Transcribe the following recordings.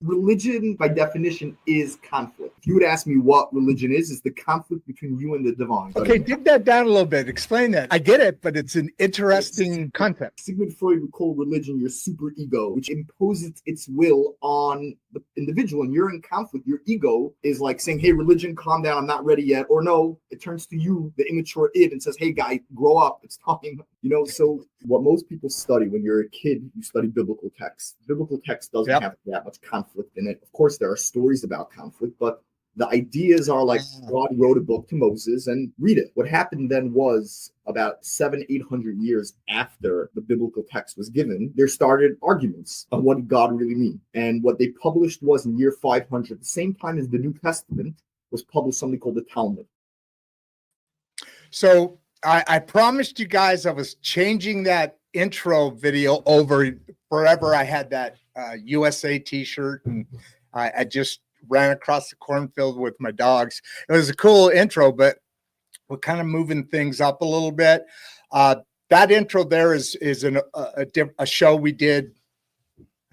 Religion, by definition, is conflict. If you would ask me what religion is, it's the conflict between you and the divine. Okay, dig that down a little bit. Explain that. I get it, but it's an interesting concept. Sigmund Freud would call religion your super ego, which imposes its will on the individual. And you're in conflict. Your ego is like saying, hey, religion, calm down, I'm not ready yet. Or no, it turns to you, the immature id, and says, hey, guy, grow up. It's time. So what most people study when you're a kid, you study biblical text. Biblical text doesn't have that much conflict in it. Of course, there are stories about conflict, but the ideas are like God wrote a book to Moses and read it. What happened then was about 700-800 years after the biblical text was given, there started arguments on what God really means. And what they published was in year 500, at the same time as the New Testament was published, something called the Talmud. So I promised you guys I was changing that intro video over forever. I had that USA t-shirt, and I just ran across the cornfield with my dogs. It was a cool intro, but we're kind of moving things up a little bit. That intro there is a show we did,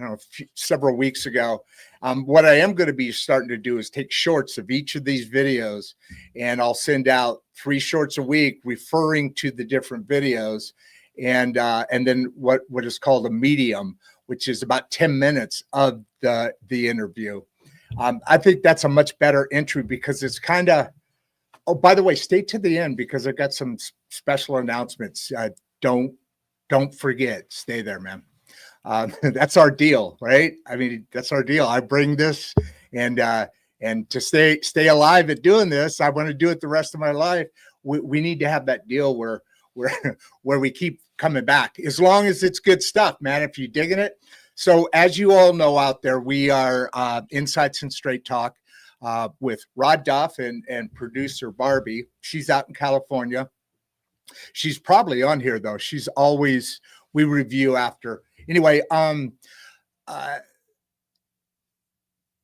I don't know, several weeks ago. What I am going to be starting to do is take shorts of each of these videos, and I'll send out 3 shorts a week referring to the different videos, and then what is called a medium, which is about 10 minutes of the interview. I think that's a much better entry because it's kind of, oh, by the way, stay to the end because I've got some special announcements. Don't forget, stay there, man. That's our deal, right? I mean, that's our deal. I bring this and to stay alive at doing this, I want to do it the rest of my life. We need to have that deal where we keep coming back, as long as it's good stuff, man. If you're digging it. So as you all know out there, we are Insights and Straight Talk with Rod Duff and producer Barbie. She's out in California. She's probably on here though. She's always, we review after. Anyway,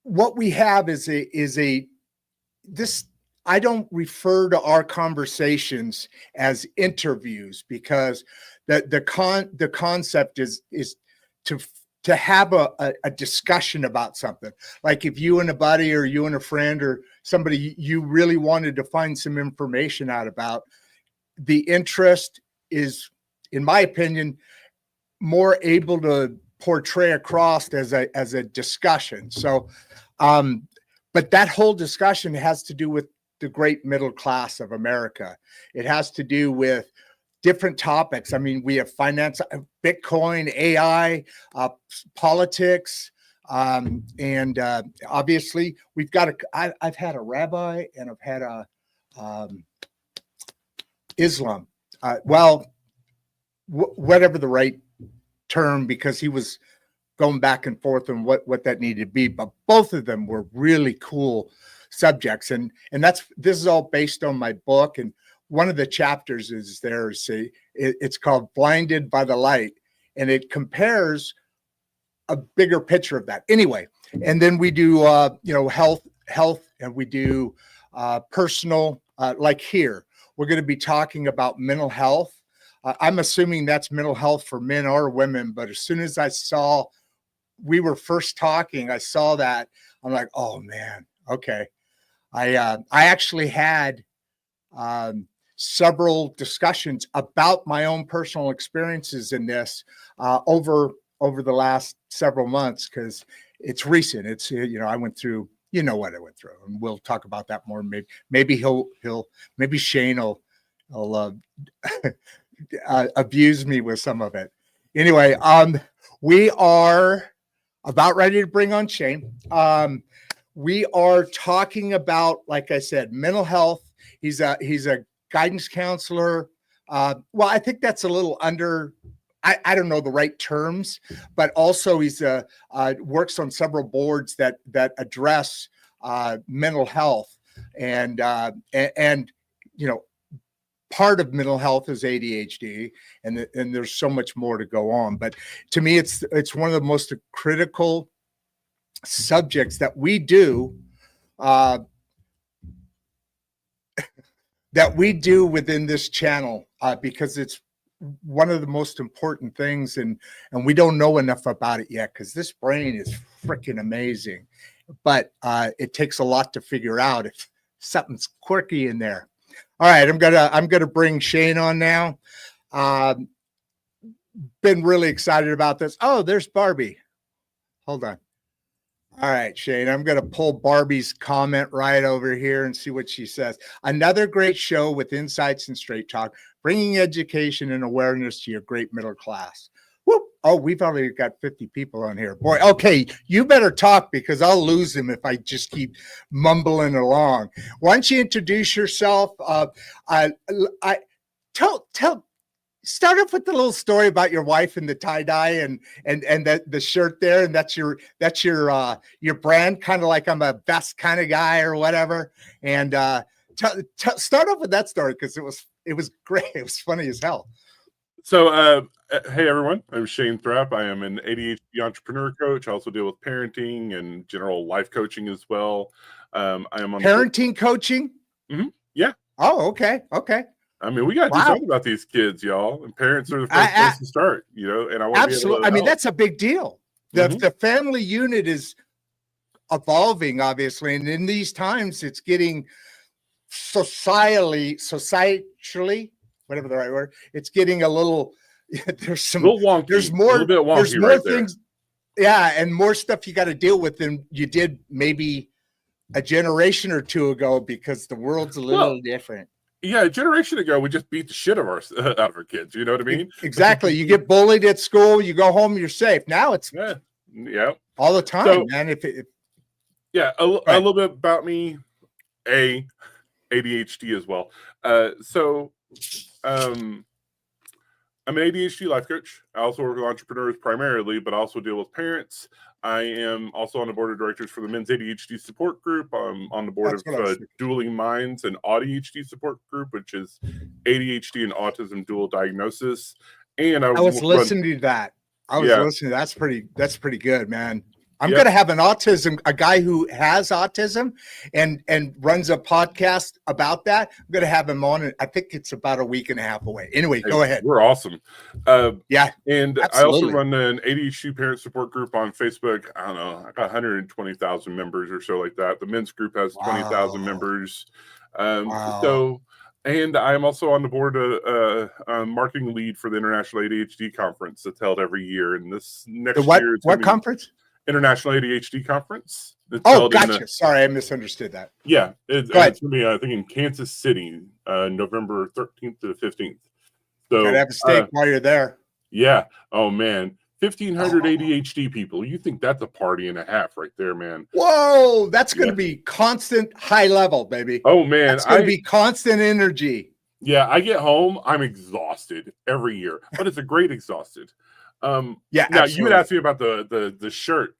what we have is this. I don't refer to our conversations as interviews because the concept is to have a discussion about something. Like if you and a buddy or you and a friend or somebody you really wanted to find some information out about, the interest is, in my opinion, more able to portray across as a discussion. So, but that whole discussion has to do with the great middle class of America. It has to do with different topics. I mean, we have finance, Bitcoin, AI, politics, and obviously we've got I've had a rabbi and I've had a Islam. Whatever the right term, because he was going back and forth on what that needed to be, but both of them were really cool subjects, and this is all based on my book. And one of the chapters is it's called Blinded by the Light, and it compares a bigger picture of that. Anyway, and then we do health, and we do personal, like here we're going to be talking about mental health. I'm assuming that's mental health for men or women, but as soon as I saw we were first talking, I saw that, I'm like, oh man, okay. I actually had several discussions about my own personal experiences in this over the last several months, because it's recent. It's, I went through, what I went through, and we'll talk about that more. Maybe maybe Shane will abuse me with some of it. Anyway, we are about ready to bring on Shane. We are talking about, like I said, mental health. He's a guidance counselor. Well, I think that's a little under, I don't know the right terms, but also he's works on several boards that address mental health, and part of mental health is ADHD, and there's so much more to go on. But to me, it's one of the most critical subjects that we do within this channel, because it's one of the most important things, and we don't know enough about it yet because this brain is freaking amazing, but it takes a lot to figure out if something's quirky in there. All right, I'm gonna bring Shane on now. Been really excited about this. Oh, there's Barbie. Hold on. All right, Shane, I'm going to pull Barbie's comment right over here and see what she says. Another great show with insights and straight talk, bringing education and awareness to your great middle class. Whoop. Oh, we've already got 50 people on here. Boy, okay, you better talk because I'll lose him if I just keep mumbling along. Why don't you introduce yourself? Start off with the little story about your wife and the tie-dye and the shirt there, and that's your brand, kind of like I'm a vest kind of guy or whatever. And start off with that story because it was great. It was funny as hell. So, hey everyone, I'm Shane Thrapp. I am an ADHD entrepreneur coach. I also deal with parenting and general life coaching as well. I am on parenting coaching. Mm-hmm. Yeah. Oh, okay. I mean, we got to do something about these kids, y'all. And parents are the first place to start, you know. And I want absolutely. I mean, that's a big deal. The family unit is evolving, obviously, and in these times, it's getting socially, whatever the right word. It's getting a little. There's some. A little wonky. There's more. A little bit wonky there's more right things. There. Yeah, and more stuff you got to deal with than you did maybe a generation or two ago because the world's a little different. Yeah, a generation ago, we just beat the shit out of our kids. You know what I mean? Exactly. You get bullied at school, you go home, you're safe. Now it's all the time, so, man. A little bit about me, ADHD as well. I'm an ADHD life coach. I also work with entrepreneurs primarily, but also deal with parents. I am also on the board of directors for the Men's ADHD Support Group. I'm on the board of Dueling Minds and AuDHD Support Group, which is ADHD and Autism Dual diagnosis. And I was listening to that. Listening. That's pretty good, man. I'm going to have a guy who has autism and runs a podcast about that. I'm going to have him on. I think it's about a week and a half away. Anyway, go ahead. We're awesome. And absolutely. I also run an ADHD parent support group on Facebook. I don't know. I got 120,000 members or so like that. The men's group has 20,000 members. And I'm also on the board marketing lead for the International ADHD Conference that's held every year. And this next year, what conference? International ADHD Conference. Gotcha. Sorry, I misunderstood that. Yeah, it's going to be, I think, in Kansas City, November 13th to the 15th. So gotta have a steak while you're there. Yeah. Oh man, 1,500 ADHD people. You think that's a party and a half right there, man? Whoa, that's going to be constant high level, baby. Oh man, it's going to be constant energy. Yeah, I get home, I'm exhausted every year, but it's a great exhausted. Now absolutely. You would ask me about the shirt.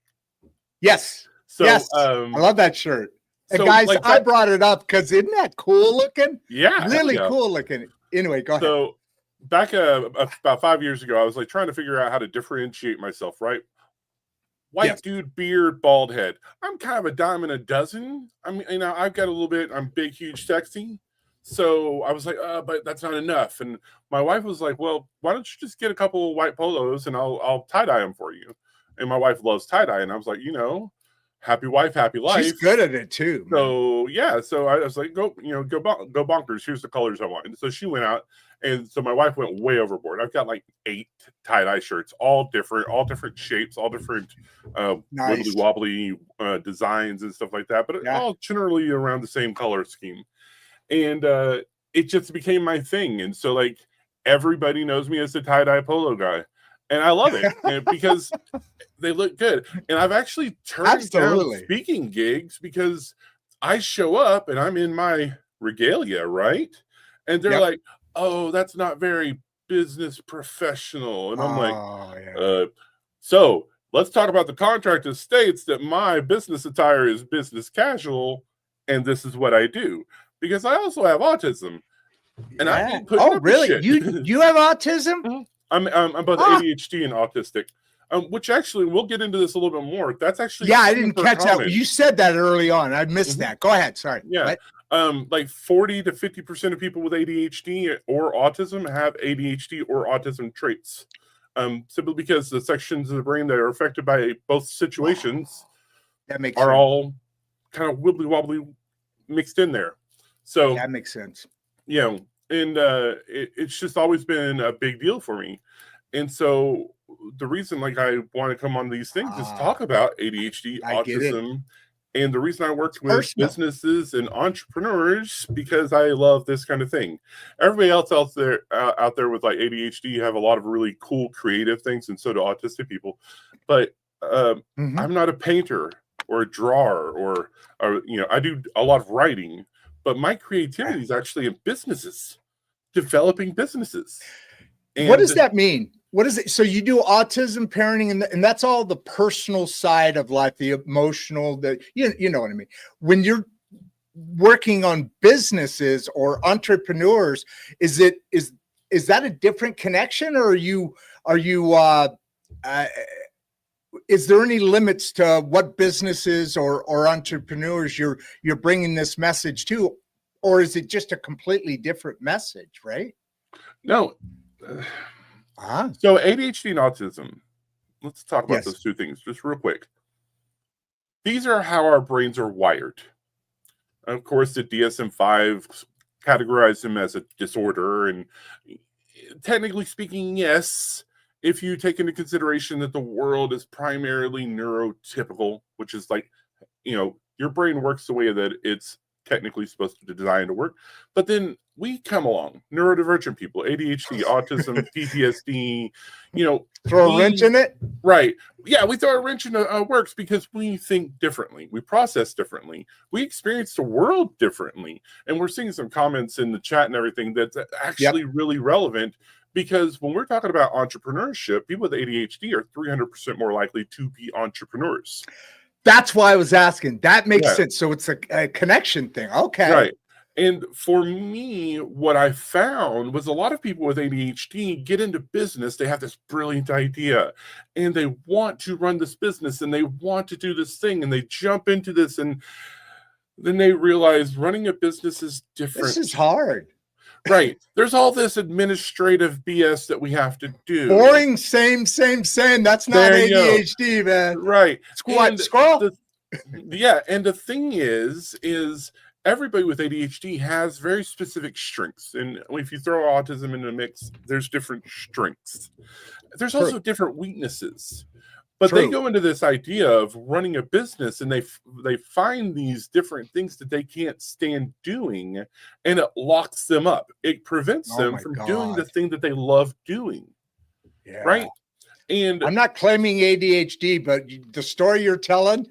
Yes. So I love that shirt. And guys, I brought it up because isn't that cool looking? Yeah. Really cool looking. Anyway, go ahead. So back about 5 years ago, I was like trying to figure out how to differentiate myself, right? White dude, beard, bald head. I'm kind of a dime in a dozen. I mean, I've got a little bit, I'm big, huge, sexy. So I was like, but that's not enough. And my wife was like, well, why don't you just get a couple of white polos and I'll tie-dye them for you. And my wife loves tie-dye. And I was like, happy wife, happy life. She's good at it too. So so I was like, go bonkers. Here's the colors I want. And so she went out. And so my wife went way overboard. I've got like 8 tie-dye shirts, all different shapes, all different wibbly wobbly designs and stuff like that, but all generally around the same color scheme. And it just became my thing. And so like everybody knows me as the tie-dye polo guy. And I love it because they look good. And I've actually turned down speaking gigs because I show up and I'm in my regalia, right? And they're like, oh, that's not very business professional. And I'm like, so let's talk about the contract that states that my business attire is business casual. And this is what I do. Because I also have autism, and I ain't putting up with shit. You have autism? I'm both ADHD and autistic, which actually we'll get into this a little bit more. That's actually I didn't catch that. You said that early on. I missed that. Go ahead. Sorry. Yeah, Like 40 to 50% of people with ADHD or autism have ADHD or autism traits. Simply because the sections of the brain that are affected by both situations That makes are sense. all kind of wibbly wobbly mixed in there. So That makes sense. you know, and it's just always been a big deal for me. And so the reason like I want to come on these things is talk about ADHD, I get it. autism, and the reason I worked with Personal. businesses and entrepreneurs because I love this kind of thing. Everybody else out there with like ADHD have a lot of really cool creative things, and so do autistic people. But I'm not a painter or a drawer or I do a lot of writing, but my creativity is actually in businesses, developing businesses. And what does that mean? What is it? So you do autism, parenting, and that's all the personal side of life, the emotional, you know what I mean? When you're working on businesses or entrepreneurs, is that a different connection, or is there any limits to what businesses or entrepreneurs you're bringing this message to, or is it just a completely different message, right? No. So ADHD and autism, let's talk about those two things just real quick. These are how our brains are wired. Of course, the DSM-5 categorized them as a disorder, and technically speaking, yes, if you take into consideration that the world is primarily neurotypical, which is like, your brain works the way that it's technically supposed to be designed to work. But then we come along, neurodivergent people, ADHD, autism, PTSD, throw a wrench in it. Right. Yeah, we throw a wrench in the works because we think differently. We process differently. We experience the world differently. And we're seeing some comments in the chat and everything that's actually really relevant, because when we're talking about entrepreneurship, people with ADHD are 300% more likely to be entrepreneurs. That's why I was asking. That makes sense. So it's a connection thing. Okay. Right. And for me, what I found was a lot of people with ADHD get into business. They have this brilliant idea and they want to run this business and they want to do this thing and they jump into this, and then they realize running a business is different. This is hard. Right. There's all this administrative BS that we have to do. Boring, same. That's not ADHD, man. Right. Scroll. And the thing is everybody with ADHD has very specific strengths. And if you throw autism in the mix, there's different strengths. There's also different weaknesses. But they go into this idea of running a business and they find these different things that they can't stand doing, and it locks them up. It prevents them from doing the thing that they love doing. Yeah. Right? And I'm not claiming ADHD, but the story you're telling,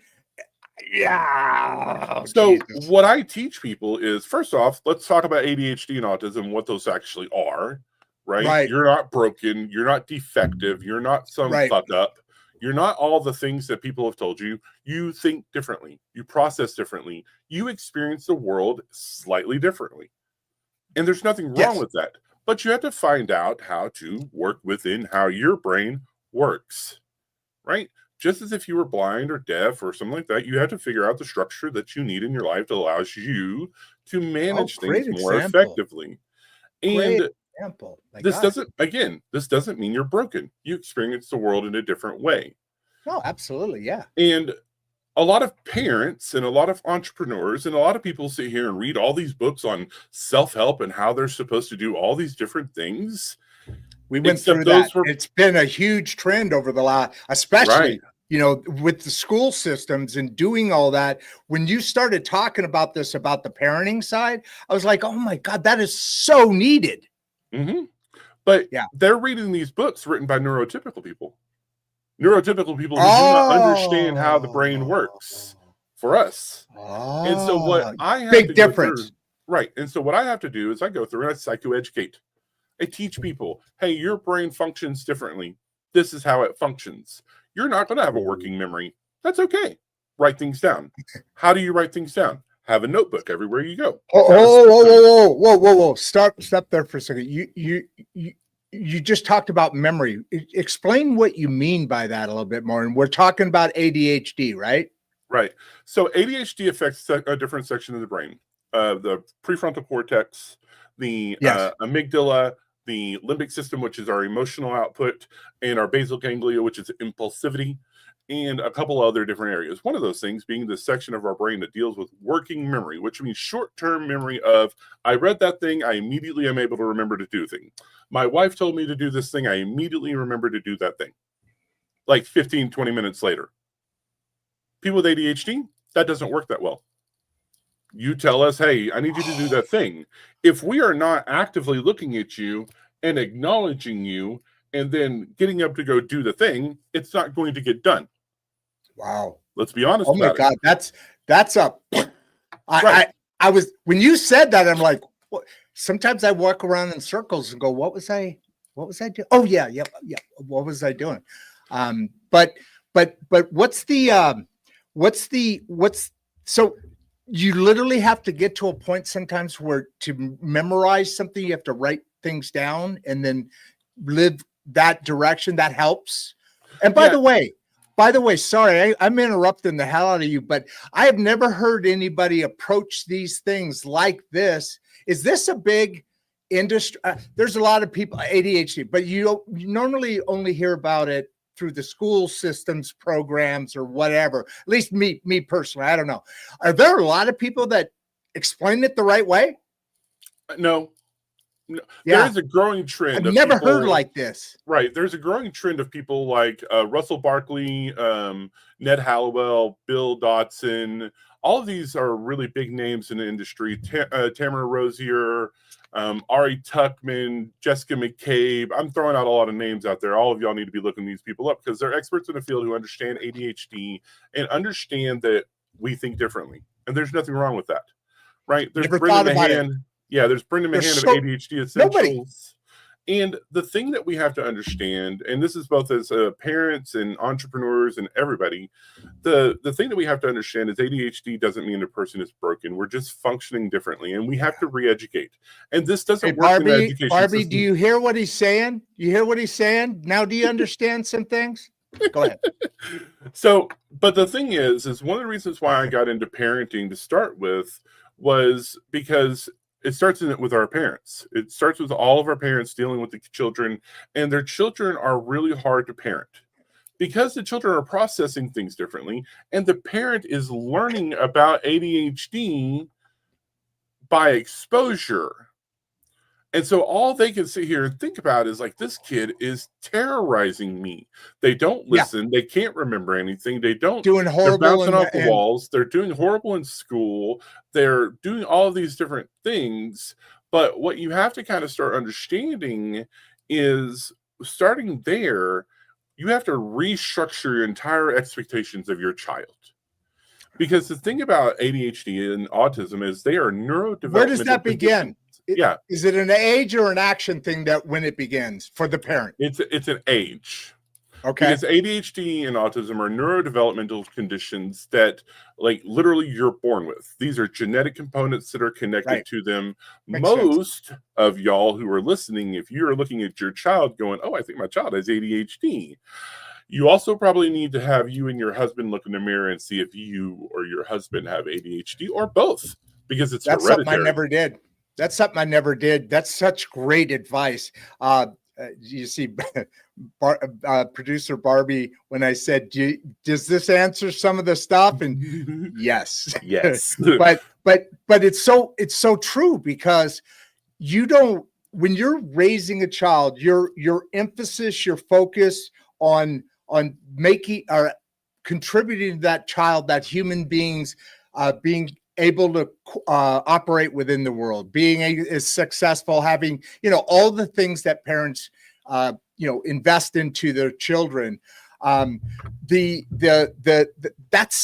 So what I teach people is, first off, let's talk about ADHD and autism, what those actually are, right? You're not broken. You're not defective. You're not some fuck up. You're not all the things that people have told you. You think differently. You process differently. You experience the world slightly differently. And there's nothing wrong with that. But you have to find out how to work within how your brain works, right? Just as if you were blind or deaf or something like that, you have to figure out the structure that you need in your life that allows you to manage things more effectively. And this doesn't mean you're broken. You experience the world in a different way. No, absolutely. Yeah. And a lot of parents and a lot of entrepreneurs and a lot of people sit here and read all these books on self-help and how they're supposed to do all these different things. We went through that. It's been a huge trend over the last, especially, with the school systems and doing all that. When you started talking about this, about the parenting side, I was like, oh my God, that is so needed. Mm-hmm. But they're reading these books written by neurotypical people. Neurotypical people who do not understand how the brain works for us. And so what I have to go through, and so what I have to do is I go through and I psychoeducate. I teach people, hey, your brain functions differently. This is how it functions. You're not going to have a working memory. That's okay. Write things down. How do you write things down? Have a notebook everywhere you go. Whoa. Stop there for a second. You just talked about memory. Explain what you mean by that a little bit more. And we're talking about ADHD, right? Right. So ADHD affects a different section of the brain. the prefrontal cortex, the Yes. amygdala, the limbic system, which is our emotional output, and our basal ganglia, which is impulsivity, and a couple other different areas. One of those things being the section of our brain that deals with working memory, which means short-term memory of, I read that thing, I immediately am able to remember to do the thing. My wife told me to do this thing, I immediately remember to do that thing. Like 15, 20 minutes later. People with ADHD, that doesn't work that well. You tell us, hey, I need you to do that thing. If we are not actively looking at you and acknowledging you and then getting up to go do the thing, it's not going to get done. Wow. Let's be honest Oh my about God. it. That's a, I was, when you said that, I'm like, what? Sometimes I walk around in circles and go, what was I doing? Oh yeah. What was I doing? But so you literally have to get to a point sometimes where to memorize something, you have to write things down and then live that direction. That helps. And by the way, sorry, I'm interrupting the hell out of you, but I have never heard anybody approach these things like this. Is this a big industry? There's a lot of people ADHD, but you normally only hear about it through the school systems programs or whatever. At least me personally, I don't know. Are there a lot of people that explain it the right way? No. There is a growing trend. I've never heard like this. Right. There's a growing trend of people like Russell Barkley, Ned Hallowell, Bill Dotson. All of these are really big names in the industry. Tamara Rosier, Ari Tuckman, Jessica McCabe. I'm throwing out a lot of names out there. All of y'all need to be looking these people up because they're experts in the field who understand ADHD and understand that we think differently. And there's nothing wrong with that. Right. There's Brendan Mahan. Yeah, there's Brendan Mahan of ADHD Essentials. Nobody. And the thing that we have to understand, and this is both as parents and entrepreneurs and everybody, the thing that we have to understand is ADHD doesn't mean a person is broken. We're just functioning differently, and we have to re-educate. And this doesn't work in the education Barbie, system. do you hear what he's saying? You hear what he's saying? Now, do you understand some things? Go ahead. So, but the thing is one of the reasons why I got into parenting to start with was because it starts with our parents. It starts with all of our parents dealing with the children, and their children are really hard to parent because the children are processing things differently, and the parent is learning about ADHD by exposure. And so all they can sit here and think about is like, this kid is terrorizing me. They don't listen. They can't remember anything. They're bouncing off the walls. They're doing horrible in school. They're doing all of these different things. But what you have to kind of start understanding is starting there, you have to restructure your entire expectations of your child. Because the thing about ADHD and autism is they are neurodevelopmental. Where does that begin? Is it an age or an action thing that when it begins for the parent? It's an age. Okay. Because ADHD and autism are neurodevelopmental conditions that like literally you're born with. These are genetic components that are connected to them. Most of y'all who are listening, if you're looking at your child going, oh, I think my child has ADHD, you also probably need to have you and your husband look in the mirror and see if you or your husband have ADHD or both, because it's hereditary. Something I never did. That's something I never did. That's such great advice. You see, producer Barbie, when I said, does this answer some of the stuff? And yes. but it's so true, because when you're raising a child, your emphasis, your focus on making or contributing to that child, that human beings being able to operate within the world, being as successful, having, all the things that parents, invest into their children. That's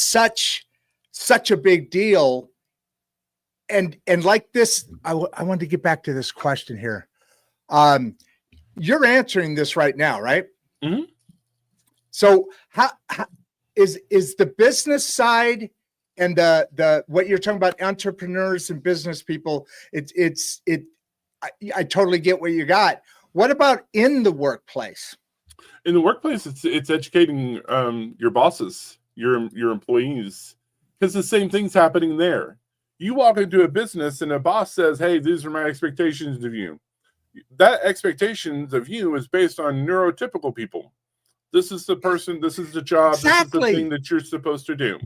such a big deal. And like this, I wanted to get back to this question here. You're answering this right now, right? Mm-hmm. So how is the business side and the what you're talking about, entrepreneurs and business people, I totally get what you got. What about in the workplace? In the workplace, it's educating your bosses, your employees, because the same thing's happening there. You walk into a business and a boss says, hey, these are my expectations of you. That expectations of you is based on neurotypical people. This is the person, this is the job, This is the thing that you're supposed to do.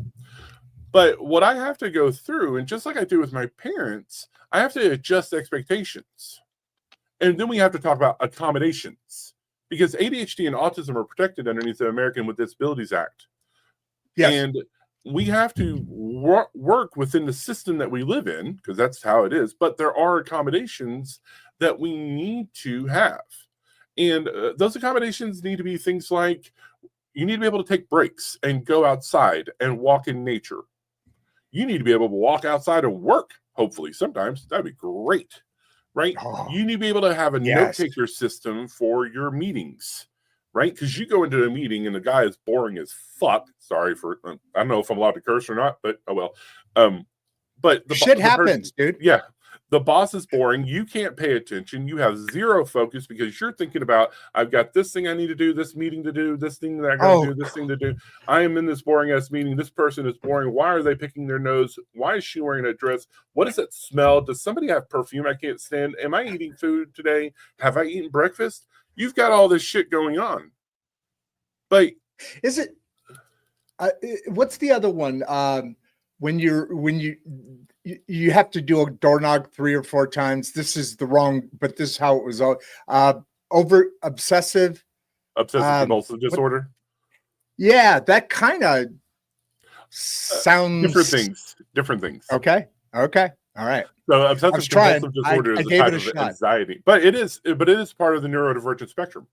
But what I have to go through, and just like I do with my parents, I have to adjust expectations. And then we have to talk about accommodations, because ADHD and autism are protected underneath the American with Disabilities Act. Yes. And we have to work within the system that we live in, because that's how it is. But there are accommodations that we need to have. And those accommodations need to be things like, you need to be able to take breaks and go outside and walk in nature. You need to be able to walk outside and work, hopefully, sometimes. That'd be great, right? Oh, you need to be able to have a note-taker system for your meetings, right? Because you go into a meeting and the guy is boring as fuck. Sorry for, I don't know if I'm allowed to curse or not, but oh well. But the shit happens, dude. Yeah. The boss is boring. You can't pay attention. You have zero focus because you're thinking about, I've got this thing I need to do, this meeting to do, this thing that I got to do, this thing to do. I am in this boring ass meeting. This person is boring. Why are they picking their nose? Why is she wearing a dress? What does it smell? Does somebody have perfume I can't stand? Am I eating food today? Have I eaten breakfast? You've got all this shit going on. But is it, what's the other one? When you have to do a door knock 3 or 4 times. This is the wrong, but this is how it was. Over obsessive compulsive disorder. Yeah, that kind of sounds different things. Okay. All right. So obsessive compulsive disorder is a type of anxiety, but it is part of the neurodivergent spectrum.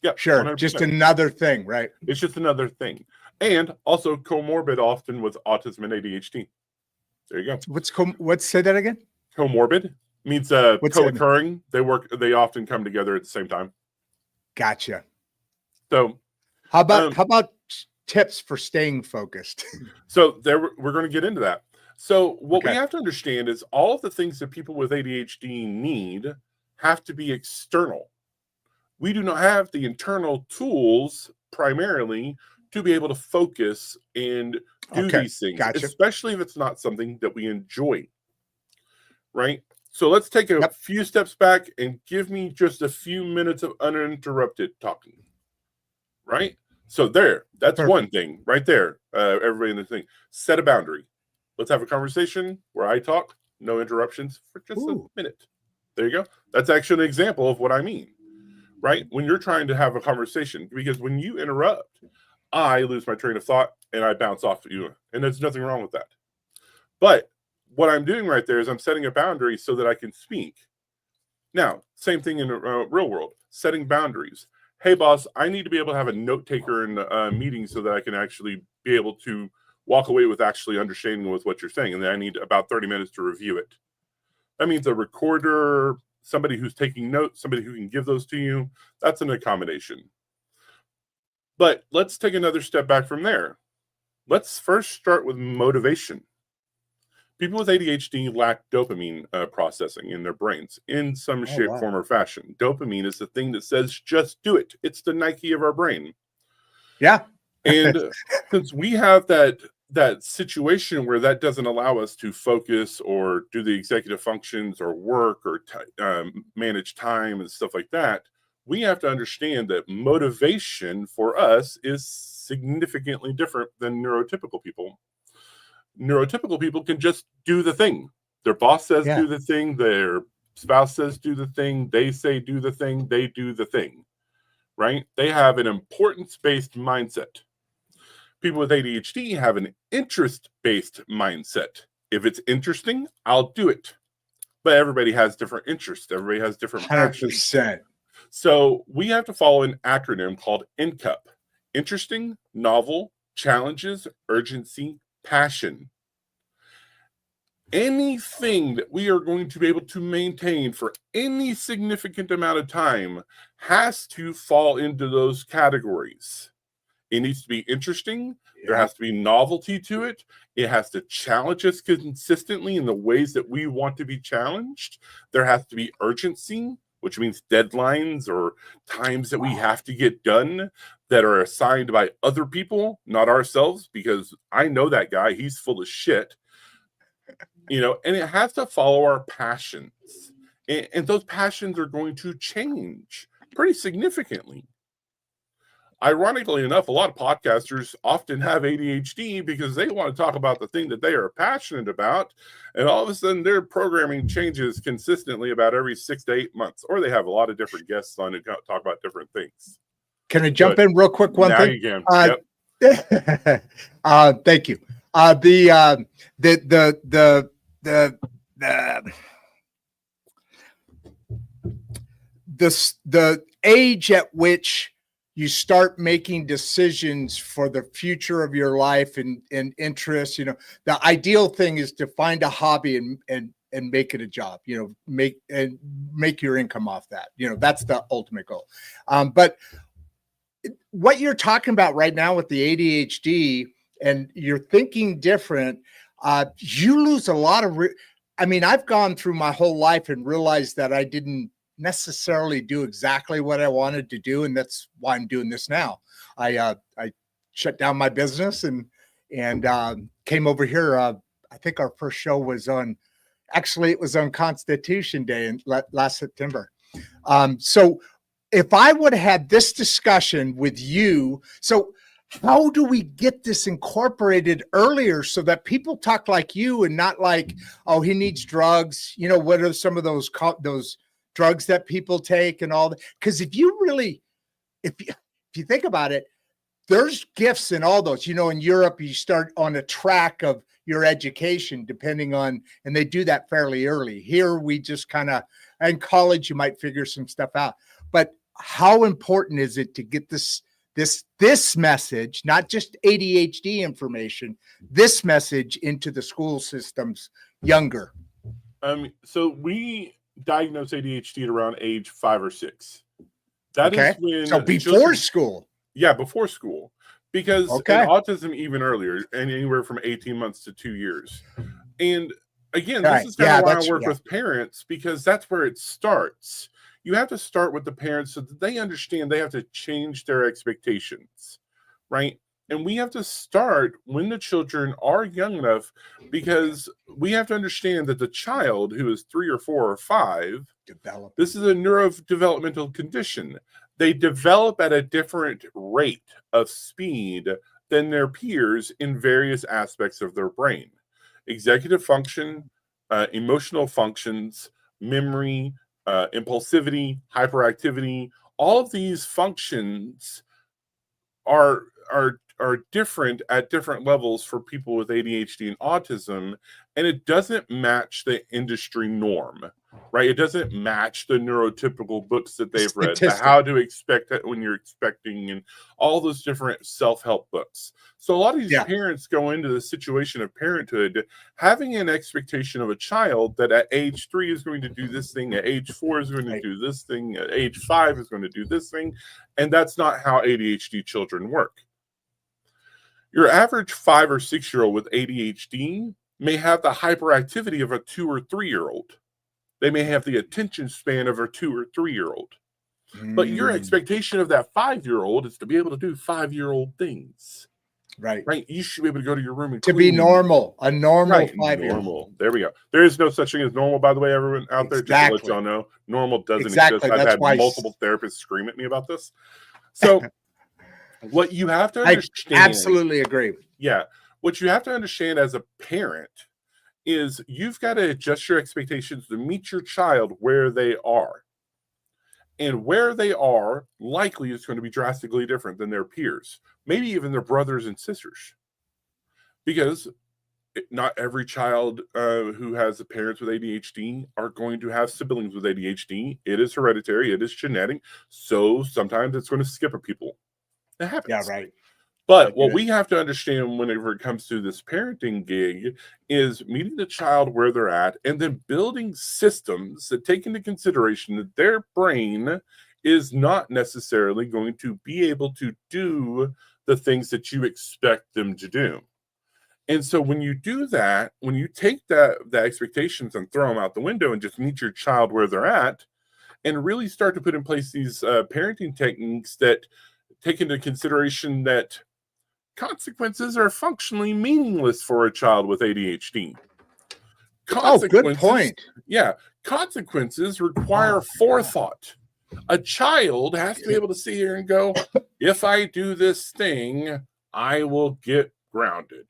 Yeah, sure. 100%. Just another thing, right? It's just another thing. And also comorbid often with autism and ADHD. There you go. What's say that again? Comorbid means co-occurring. They often come together at the same time. Gotcha. So how about tips for staying focused? So we're going to get into that. So what we have to understand is all of the things that people with ADHD need have to be external. We do not have the internal tools primarily to be able to focus and do these things, especially if it's not something that we enjoy, right? So let's take a few steps back and give me just a few minutes of uninterrupted talking, right? So that's one thing right there. Everybody in the thing, set a boundary. Let's have a conversation where I talk, no interruptions for just a minute. There you go. That's actually an example of what I mean, right? When you're trying to have a conversation, because when you interrupt, I lose my train of thought and I bounce off of you. And there's nothing wrong with that. But what I'm doing right there is I'm setting a boundary so that I can speak. Now, same thing in the real world, setting boundaries. Hey, boss, I need to be able to have a note taker in a meeting so that I can actually be able to walk away with actually understanding with what you're saying. And then I need about 30 minutes to review it. That means a recorder, somebody who's taking notes, somebody who can give those to you. That's an accommodation. But let's take another step back from there. Let's first start with motivation. People with ADHD lack dopamine processing in their brains in some shape, form, or fashion. Dopamine is the thing that says, just do it. It's the Nike of our brain. Yeah. And since we have that situation where that doesn't allow us to focus or do the executive functions or work or manage time and stuff like that, we have to understand that motivation for us is significantly different than neurotypical people. Neurotypical people can just do the thing. Their boss says do the thing. Their spouse says do the thing. They say do the thing. They do the thing, right? They have an importance-based mindset. People with ADHD have an interest-based mindset. If it's interesting, I'll do it. But everybody has different interests. Everybody has different 100%. So we have to follow an acronym called INCUP. Interesting, novel, challenges, urgency, passion. Anything that we are going to be able to maintain for any significant amount of time has to fall into those categories. It needs to be interesting. There has to be novelty to it. It has to challenge us consistently in the ways that we want to be challenged. There has to be urgency, which means deadlines or times that we have to get done that are assigned by other people, not ourselves, because I know that guy, he's full of shit. you know, and it has to follow our passions. And those passions are going to change pretty significantly. Ironically enough, a lot of podcasters often have ADHD because they want to talk about the thing that they are passionate about. And all of a sudden, their programming changes consistently about every 6 to 8 months, or they have a lot of different guests on to talk about different things. Can I jump in real quick? One now thing. You can. Thank you. The age at which you start making decisions for the future of your life and interests, you know, the ideal thing is to find a hobby and make it a job, you know, make your income off that, you know, that's the ultimate goal. But what you're talking about right now with the ADHD and you're thinking different, you lose a lot of, I mean, I've gone through my whole life and realized that I didn't necessarily do exactly what I wanted to do. And that's why I'm doing this now. I shut down my business and came over here. I think our first show was on, actually it was on Constitution Day in last September. So if I would have had this discussion with you, so how do we get this incorporated earlier so that people talk like you and not like, oh, he needs drugs. You know, what are some of those drugs that people take and all that? Because if you think about it, there's gifts in all those. You know, in Europe, you start on a track of your education depending on, and they do that fairly early. Here, we just kind of, in college, you might figure some stuff out. But how important is it to get this message, not just ADHD information, this message into the school systems younger? So we diagnose ADHD at around age 5 or 6. That is when. So before school. Yeah, before school. Because in autism, even earlier, and anywhere from 18 months to 2 years. And again, this is kind of why I work with parents, because that's where it starts. You have to start with the parents so that they understand they have to change their expectations, right? And we have to start when the children are young enough, because we have to understand that the child who is 3 or 4 or 5, this is a neurodevelopmental condition. They develop at a different rate of speed than their peers in various aspects of their brain. Executive function, emotional functions, memory, impulsivity, hyperactivity, all of these functions are different at different levels for people with ADHD and autism, and it doesn't match the industry norm, right? It doesn't match the neurotypical books that they've read, the how to expect it when you're expecting, and all those different self-help books. So a lot of these parents go into the situation of parenthood having an expectation of a child that at age 3 is going to do this thing, at age 4 is going to do this thing, at age 5 is going to do this thing, and that's not how ADHD children work. Your average 5 or 6 year old with ADHD may have the hyperactivity of a 2 or 3 year old. They may have the attention span of a 2 or 3 year old. But your expectation of that 5-year-old is to be able to do 5-year-old things. Right. You should be able to go to your room and to be normal, a normal 5-year-old. Normal. There we go. There is no such thing as normal, by the way, everyone out there. Just to let y'all know, normal doesn't exist. I've had multiple therapists scream at me about this. So what you have to understand. I absolutely agree. Yeah. What you have to understand as a parent is you've got to adjust your expectations to meet your child where they are. And where they are likely is going to be drastically different than their peers, maybe even their brothers and sisters. Because not every child who has parents with ADHD are going to have siblings with ADHD. It is hereditary. It is genetic. So sometimes it's going to skip a people. It happens. Yeah, right. But what we have to understand whenever it comes to this parenting gig is meeting the child where they're at and then building systems that take into consideration that their brain is not necessarily going to be able to do the things that you expect them to do. And so when you do that, when you take the expectations and throw them out the window and just meet your child where they're at and really start to put in place these parenting techniques that take into consideration that consequences are functionally meaningless for a child with ADHD. Oh, good point. Yeah, consequences require forethought. A child has to be able to sit here and go, if I do this thing, I will get grounded.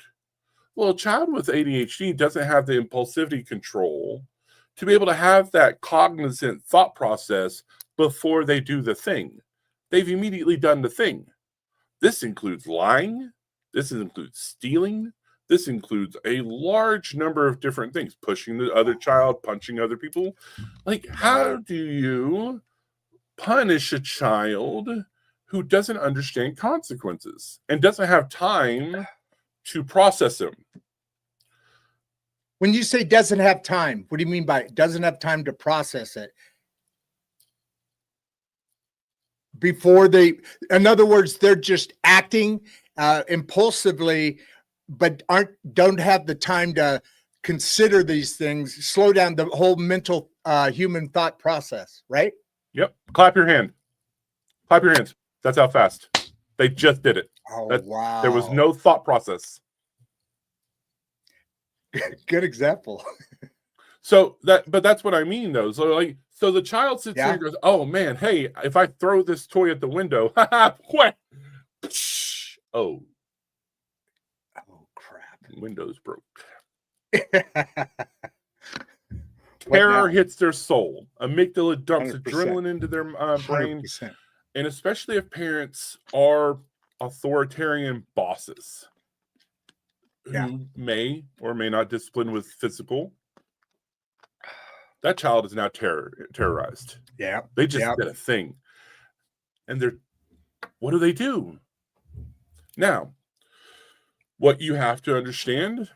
Well, a child with ADHD doesn't have the impulsivity control to be able to have that cognizant thought process before they do the thing. They've immediately done the thing. This includes lying. This includes stealing. This includes a large number of different things, pushing the other child, punching other people. Like, how do you punish a child who doesn't understand consequences and doesn't have time to process them? When you say doesn't have time, what do you mean by it? Doesn't have time to process it? Before they, in other words, they're just acting impulsively, but don't have the time to consider these things, slow down the whole mental human thought process, right? Yep. Clap your hand. Clap your hands. That's how fast. They just did it. Oh, wow. There was no thought process. Good example. But that's what I mean, though. So the child sits there and goes, "Oh man, hey, if I throw this toy at the window, oh crap, window's broke." Terror hits their soul. Amygdala dumps 100%. adrenaline into their brain, 100%. and especially if parents are authoritarian bosses who may or may not discipline with physical. That child is now terrorized. Yeah. They just did a thing. And what do they do? Now, what you have to understand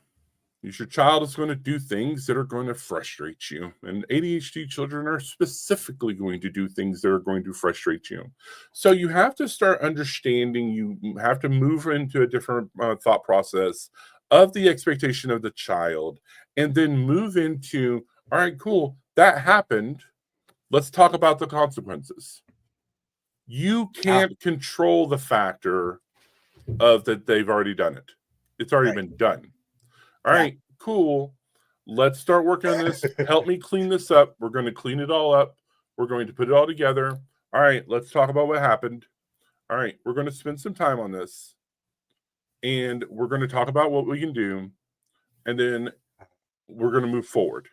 is your child is going to do things that are going to frustrate you. And ADHD children are specifically going to do things that are going to frustrate you. So you have to start understanding, you have to move into a different thought process of the expectation of the child, and then move into, all right, cool, that happened. Let's talk about the consequences. You can't control the factor of that they've already done it. It's already been done. All right, cool. Let's start working on this. Help me clean this up. We're going to clean it all up. We're going to put it all together. All right, let's talk about what happened. All right, we're going to spend some time on this. And we're going to talk about what we can do. And then we're going to move forward.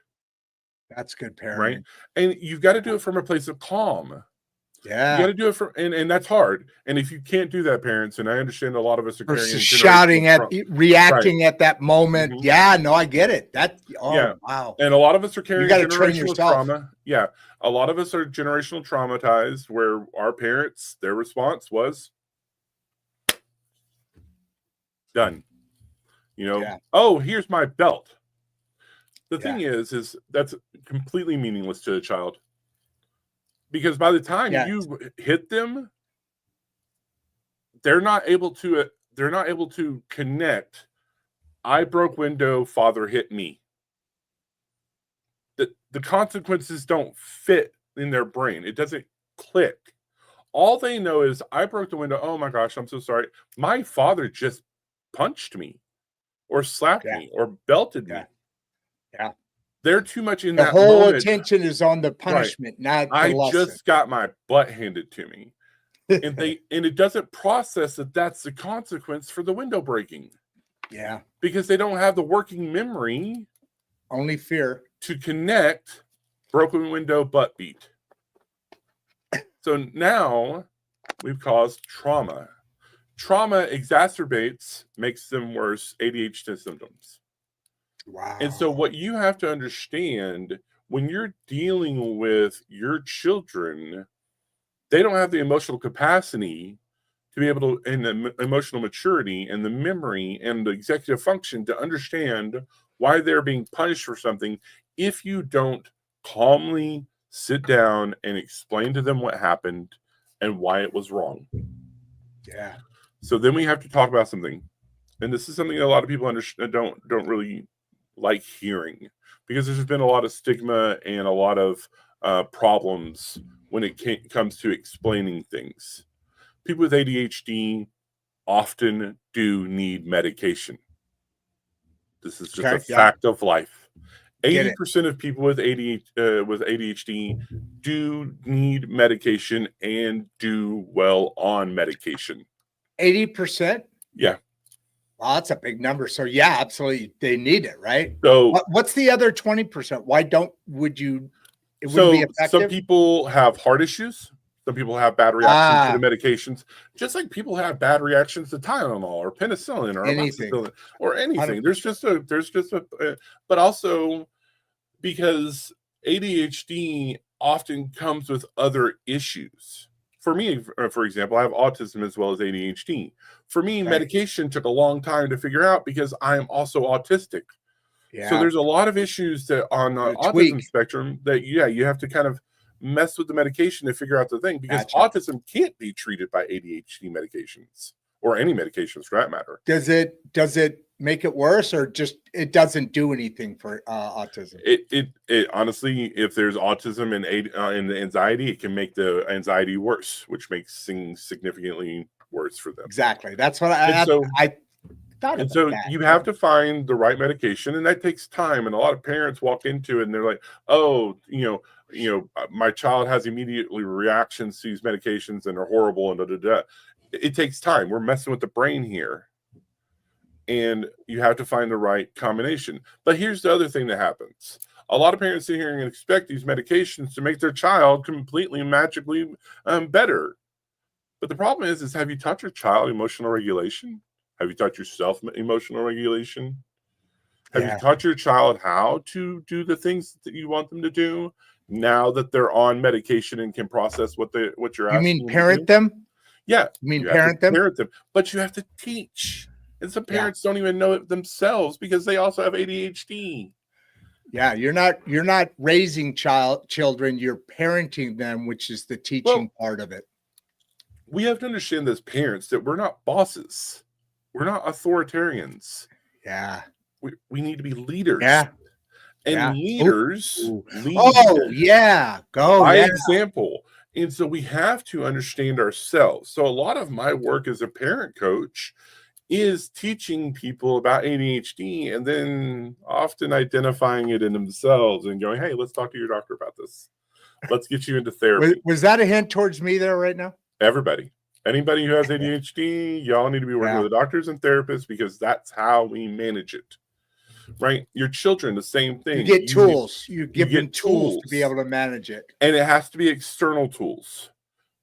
That's good parenting. Right? And you've got to do it from a place of calm. Yeah. You got to do it from, and that's hard. And if you can't do that, parents, and I understand a lot of us are carrying shouting at, reacting at that moment. Mm-hmm. Yeah, no, I get it. Wow. And a lot of us are carrying generational trauma. Yeah. A lot of us are generational traumatized where our parents, their response was done. Oh, here's my belt. The thing is that's completely meaningless to a child. Because by the time you hit them, they're not able to connect. I broke window, father hit me. The consequences don't fit in their brain. It doesn't click. All they know is I broke the window. Oh my gosh, I'm so sorry. My father just punched me or slapped me or belted me. Yeah. They're too much in the that whole moment. Attention is on the punishment, not the lesson. Just got my butt handed to me. And it doesn't process that that's the consequence for the window breaking. Yeah. Because they don't have the working memory. Only fear. To connect broken window, butt beat. So now we've caused trauma. Trauma exacerbates, makes them worse ADHD symptoms. Wow. And so what you have to understand when you're dealing with your children, they don't have the emotional capacity to be able to, and the emotional maturity and the memory and the executive function to understand why they're being punished for something if you don't calmly sit down and explain to them what happened and why it was wrong. Yeah. So then we have to talk about something. And this is something that a lot of people don't really like hearing, because there's been a lot of stigma and a lot of problems when it comes to explaining things. People with ADHD often do need medication. This is just a fact of life. Get it. 80% of people with ADHD do need medication and do well on medication. 80%? Yeah. Wow, that's a big number. So yeah, absolutely, they need it, right? So What's the other 20%? Why would you? It wouldn't so be effective. some people have heart issues. Some people have bad reactions to the medications, just like people have bad reactions to Tylenol or penicillin or Anything. amoxicillin or anything. 100%. But also because ADHD often comes with other issues. For me, for example, I have autism as well as ADHD. For me, Right. medication took a long time to figure out because I'm also autistic. Yeah. So there's a lot of issues that on the autism tweak. spectrum that, you have to kind of mess with the medication to figure out the thing, because Gotcha. autism can't be treated by ADHD medications or any medications for that matter. Does it make it worse, or just it doesn't do anything for autism? It honestly, if there's autism and anxiety, it can make the anxiety worse, which makes things significantly worse for them. Exactly. That's what And I so- thought. And so you have to find the right medication, and that takes time. And a lot of parents walk into it and they're like, "Oh, my child has immediately reactions to these medications and they're horrible." And da da da. It takes time. We're messing with the brain here, and you have to find the right combination. But here's the other thing that happens: a lot of parents sit here and expect these medications to make their child completely magically better. But the problem is have you taught your child emotional regulation? Have you taught yourself emotional regulation? Have you taught your child how to do the things that you want them to do now that they're on medication and can process what you're asking? You mean parent them? Yeah. You mean parent them? Parent them, but you have to teach. And some parents don't even know it themselves because they also have ADHD. Yeah, you're not raising children, you're parenting them, which is the teaching part of it. We have to understand as parents that we're not bosses. We're not authoritarians. Yeah. We need to be leaders. Yeah. And leaders lead by example. And so we have to understand ourselves. So a lot of my work as a parent coach is teaching people about ADHD and then often identifying it in themselves and going, "Hey, let's talk to your doctor about this. Let's get you into therapy." Was that a hint towards me there right now? Everybody. Anybody who has ADHD, y'all need to be working with doctors and therapists, because that's how we manage it. Right? Your children, the same thing. You get tools. You give them tools to be able to manage it. And it has to be external tools.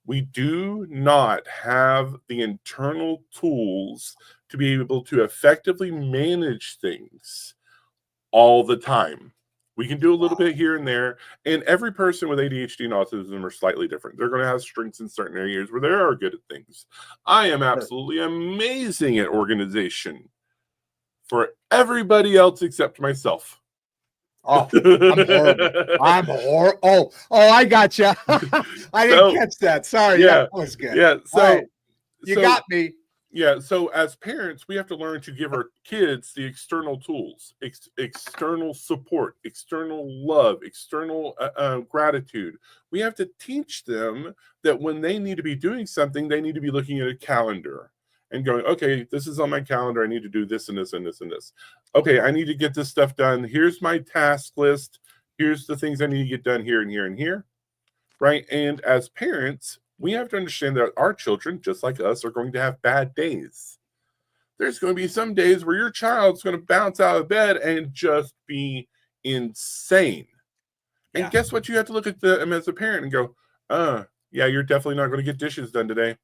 We do not have the internal tools to be able to effectively manage things all the time. We can do a little bit here and there, and every person with ADHD and autism are slightly different. They're going to have strengths in certain areas where they are good at things. I am absolutely amazing at organization for everybody else except myself. Oh, I'm horrible. Oh, I got you. I didn't catch that. Sorry. Yeah, that was good. Yeah. So you got me. Yeah. So as parents, we have to learn to give our kids the external tools, external support, external love, external gratitude. We have to teach them that when they need to be doing something, they need to be looking at a calendar and going, "Okay, this is on my calendar. I need to do this and this and this and this. Okay, I need to get this stuff done. Here's my task list. Here's the things I need to get done here and here and here." Right? And as parents, we have to understand that our children, just like us, are going to have bad days. There's going to be some days where your child's going to bounce out of bed and just be insane. And guess what? You have to look at them as a parent and go, yeah, you're definitely not going to get dishes done today.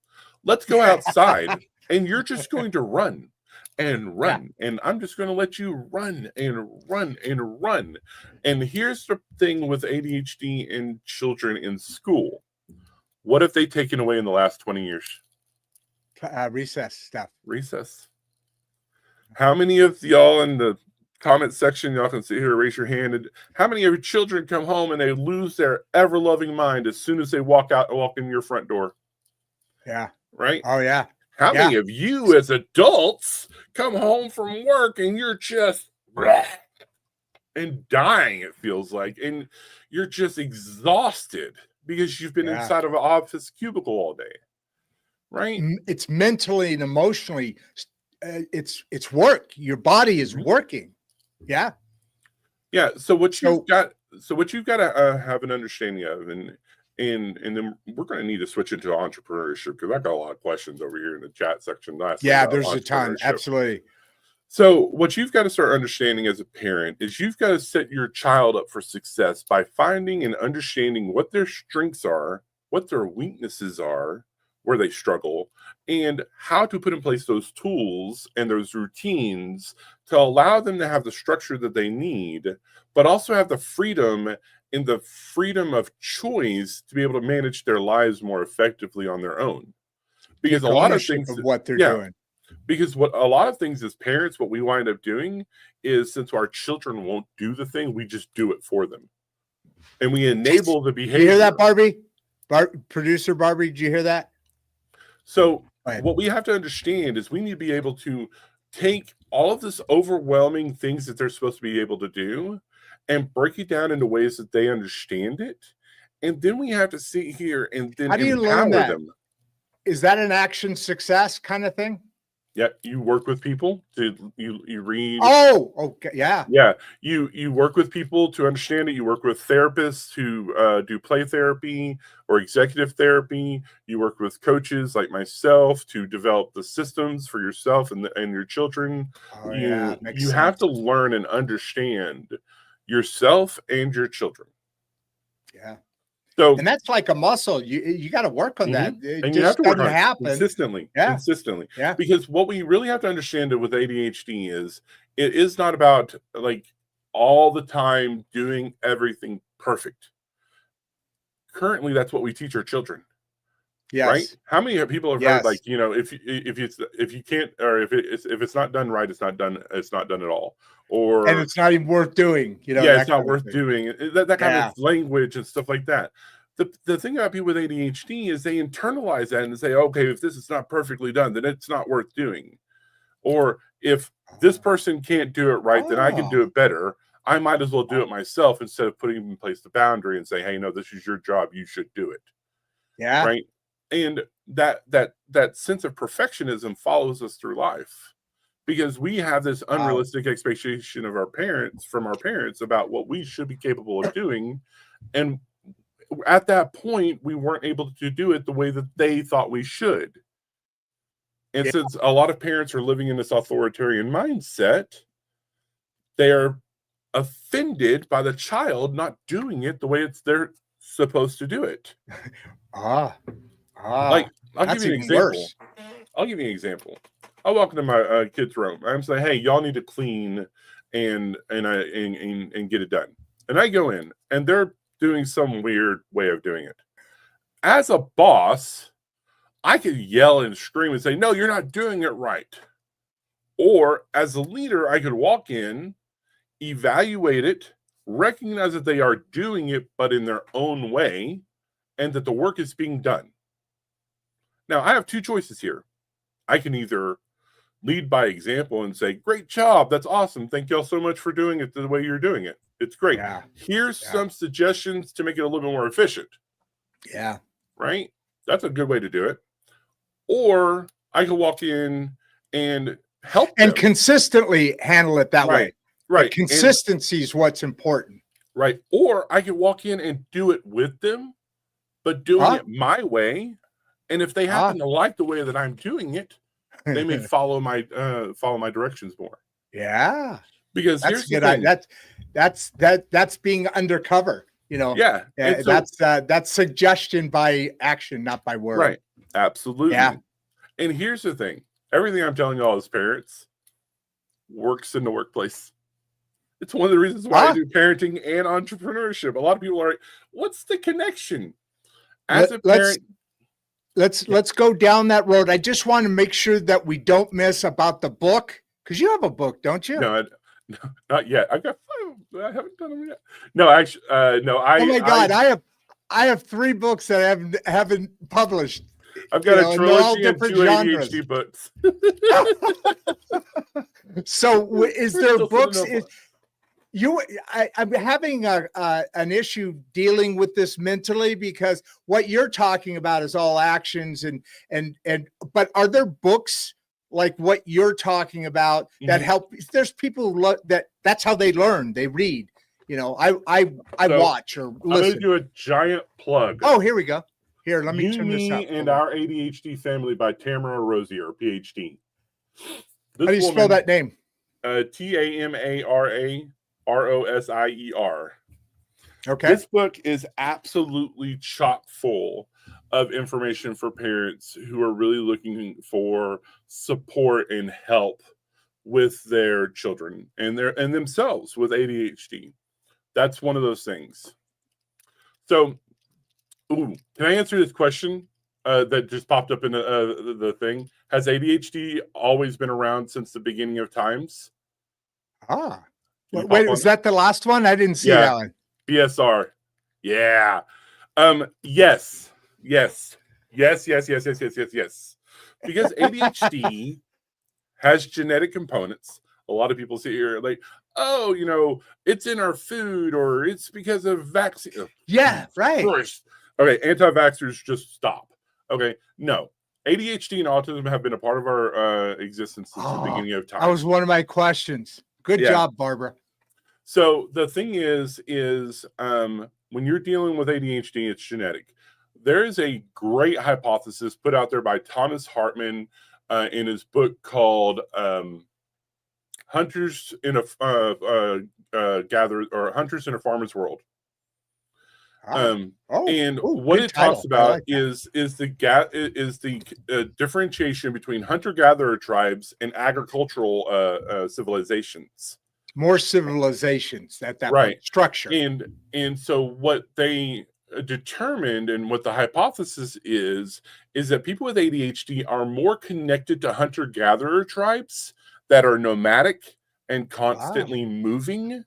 Let's go outside and you're just going to run and run. And I'm just going to let you run and run and run. And here's the thing with ADHD and children in school. What have they taken away in the last 20 years? Recess stuff. Recess. How many of y'all in the comment section, y'all can sit here, raise your hand. And how many of your children come home and they lose their ever-loving mind as soon as they walk in your front door? Yeah. Right? Oh, yeah. How many of you as adults come home from work and you're just and dying, it feels like, and you're just exhausted because you've been inside of an office cubicle all day, right? It's mentally and emotionally, it's work. Your body is working. Yeah. Yeah. So what So- you've got, to have an understanding of, and then we're going to need to switch into entrepreneurship, because I got a lot of questions over here in the chat section. Yeah, there's a ton. Absolutely. So what you've got to start understanding as a parent is you've got to set your child up for success by finding and understanding what their strengths are, what their weaknesses are, where they struggle, and how to put in place those tools and those routines to allow them to have the structure that they need, but also have the freedom of choice to be able to manage their lives more effectively on their own. Because a lot of things, what they're doing. Because what a lot of things as parents, what we wind up doing is, since our children won't do the thing, we just do it for them, and we enable the behavior. You hear that, Barbie? Producer Barbie, did you hear that? So what we have to understand is we need to be able to take all of this overwhelming things that they're supposed to be able to do and break it down into ways that they understand it. And then we have to sit here and then how do you learn that? them. Is that an action success kind of thing? Yeah, you work with people to you read. Oh, okay, yeah. Yeah, you work with people to understand it. You work with therapists who do play therapy or executive therapy. You work with coaches like myself to develop the systems for yourself and your children. Oh, yeah, you have to learn and understand yourself and your children. Yeah. So, and that's like a muscle. You got to work on that. It and just you have to work on happen. it consistently. Yeah. Consistently. Yeah. Because what we really have to understand with ADHD is it is not about like all the time doing everything perfect. Currently, that's what we teach our children. Yes. Right? How many people have heard, like, you know, if you can't, or if it's not done right, it's not done at all. Or and it's not even worth doing, you know. Yeah, it's not worth doing. That kind of language and stuff like that. The thing about people with ADHD is they internalize that and say, okay, if this is not perfectly done, then it's not worth doing. Or if this person can't do it right, then I can do it better. I might as well do it myself instead of putting in place the boundary and say, hey, no, this is your job. You should do it. Yeah. Right. And that sense of perfectionism follows us through life, because we have this unrealistic expectation of from our parents about what we should be capable of doing. And at that point, we weren't able to do it the way that they thought we should. And since a lot of parents are living in this authoritarian mindset, they are offended by the child not doing it the way they're supposed to do it. Like, I'll give you an example. I'll give you an example. I walk into my kid's room. I'm saying, hey, y'all need to clean and get it done. And I go in, and they're doing some weird way of doing it. As a boss, I could yell and scream and say, no, you're not doing it right. Or as a leader, I could walk in, evaluate it, recognize that they are doing it, but in their own way, and that the work is being done. Now, I have two choices here. I can either lead by example and say, great job, that's awesome. Thank y'all so much for doing it the way you're doing it. It's great. Here's some suggestions to make it a little bit more efficient. Yeah. Right? That's a good way to do it. Or I can walk in and help them. Consistently handle it that way. Right. Consistency is what's important. Right. Or I can walk in and do it with them, but doing it my way. And if they happen to like the way that I'm doing it, they may follow my directions more. Yeah. Because that's here's the thing. That's being undercover, you know. Yeah. That's suggestion by action, not by word. Right. Absolutely. Yeah. And here's the thing. Everything I'm telling y'all as parents works in the workplace. It's one of the reasons why I do parenting and entrepreneurship. A lot of people are like, what's the connection? As a parent, let's go down that road. I just want to make sure that we don't miss about the book, because you have a book, don't you? No, not yet. I haven't done them yet. No, actually, no. Oh my God, I have 3 books that I haven't published. I've got a trilogy of 2 ADHD books. So, is there books? I'm having an issue dealing with this mentally, because what you're talking about is all actions but are there books like what you're talking about that help? There's people that's how they learn. They read. you know, I So, watch or I'm going to listen. do a giant plug. Oh, here we go. Here, let me You, turn this Me, up. and Our ADHD Family by Tamara Rosier, PhD. How do you spell that name? TAMARAROSIER. Okay. This book is absolutely chock full of information for parents who are really looking for support and help with their children and themselves with ADHD. That's one of those things. So, can I answer this question that just popped up in the thing? Has ADHD always been around since the beginning of times? Ah. Can you Wait, pop was on that the last one? I didn't see Yeah. that one. BSR. Yeah. Yes. Yes. Yes, yes, yes, yes, yes, yes, yes. Because ADHD has genetic components. A lot of people sit here like, oh, you know, it's in our food or it's because of vaccine. Yeah, right. Christ. Okay, anti-vaxxers, just stop. Okay, no. ADHD and autism have been a part of our existence since the beginning of time. That was one of my questions. Good job, Barbara. So the thing is when you're dealing with ADHD, it's genetic. There is a great hypothesis put out there by Thomas Hartman in his book called Hunters in a Hunters in a Farmer's World. And what it talks about is the differentiation between hunter-gatherer tribes and agricultural civilizations. More civilizations at that right structure. And so what they determined and what the hypothesis is that people with ADHD are more connected to hunter-gatherer tribes that are nomadic and constantly moving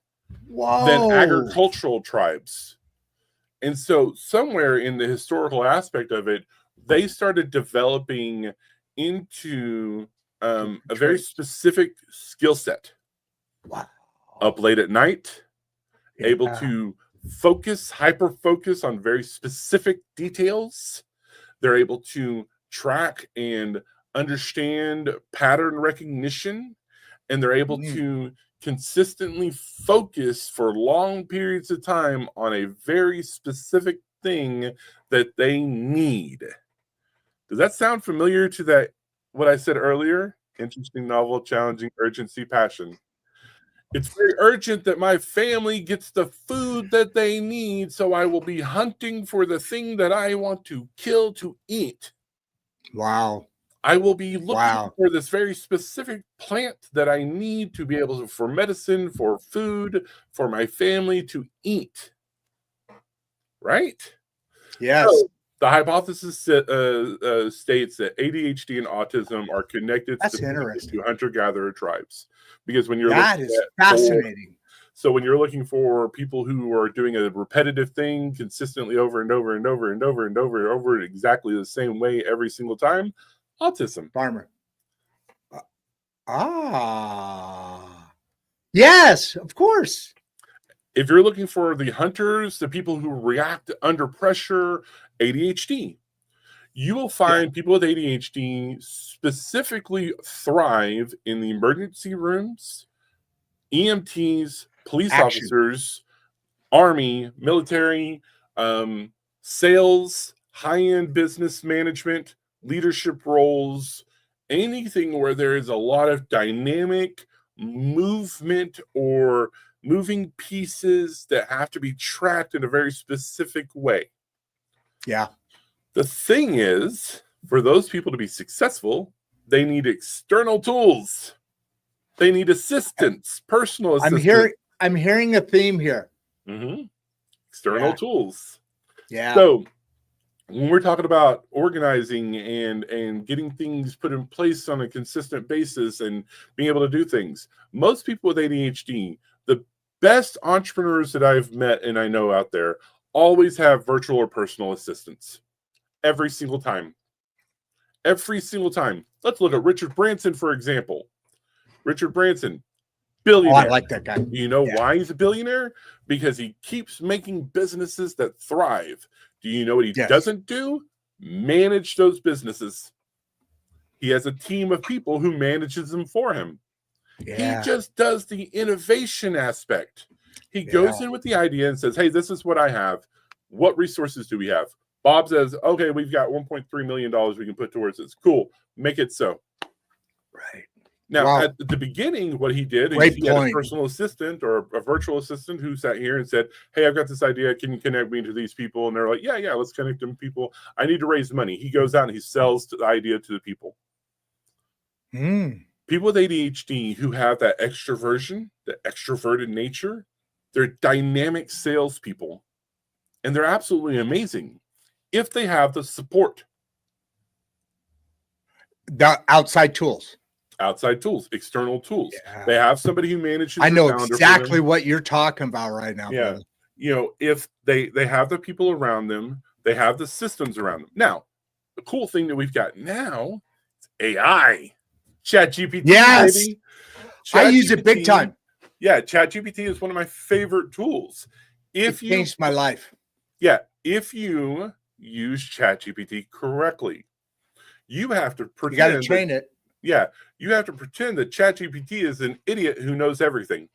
than agricultural tribes. And so somewhere in the historical aspect of it, they started developing into a very specific skill set. Wow. Up late at night, able to focus, hyper focus on very specific details. They're able to track and understand pattern recognition, and they're able to consistently focus for long periods of time on a very specific thing that they need. Does that sound familiar to that, what I said earlier? Interesting, novel, challenging, urgency, passion. It's very urgent that my family gets the food that they need, so I will be hunting for the thing that I want to kill to eat. Wow. I will be looking for this very specific plant that I need to be able to, for medicine, for food, for my family to eat. Right? Yes. So, the hypothesis states that ADHD and autism are connected to hunter-gatherer tribes. Because when you're looking is fascinating. So when you're looking for people who are doing a repetitive thing consistently over and over and over and over and over and over exactly the same way every single time, autism. Farmer. Yes, of course. If you're looking for the hunters, the people who react under pressure, ADHD, you will find people with ADHD specifically thrive in the emergency rooms, EMTs, police officers, army, military, sales, high-end business management, leadership roles, anything where there is a lot of dynamic movement or moving pieces that have to be tracked in a very specific way. Yeah. The thing is, for those people to be successful, they need external tools. They need assistance, personal assistance. I'm hearing a theme here. External tools. Yeah. So when we're talking about organizing and getting things put in place on a consistent basis and being able to do things, most people with ADHD, the best entrepreneurs that I've met and I know out there, always have virtual or personal assistants. Every single time. Every single time. Let's look at Richard Branson, for example. Richard Branson, billionaire. I like that guy. Do you know why he's a billionaire? Because he keeps making businesses that thrive. Do you know what he doesn't do? Manage those businesses. He has a team of people who manages them for him. He just does the innovation aspect. He goes in with the idea and says, hey, this is what I have. What resources do we have? Bob says, okay, we've got $1.3 million we can put towards this. Cool. Make it so. Right. Now, at the beginning, what he did is he had a personal assistant or a virtual assistant who sat here and said, hey, I've got this idea. Can you connect me to these people? And they're like, yeah, let's connect them to people. I need to raise money. He goes out and he sells the idea to the people. People with ADHD who have that extroversion, the extroverted nature, they're dynamic salespeople. And they're absolutely amazing if they have the support. The outside tools. Outside tools, external tools. Yeah. They have somebody who manages. I know exactly what you're talking about right now. Yeah. Brother. You know, if they have the people around them, they have the systems around them. Now, the cool thing that we've got now is AI. ChatGPT. Yes. Baby. I use it big time. Yeah, ChatGPT is one of my favorite tools. It changed my life. Yeah, if you use ChatGPT correctly, you have to pretend. You got to train it. Yeah, you have to pretend that ChatGPT is an idiot who knows everything.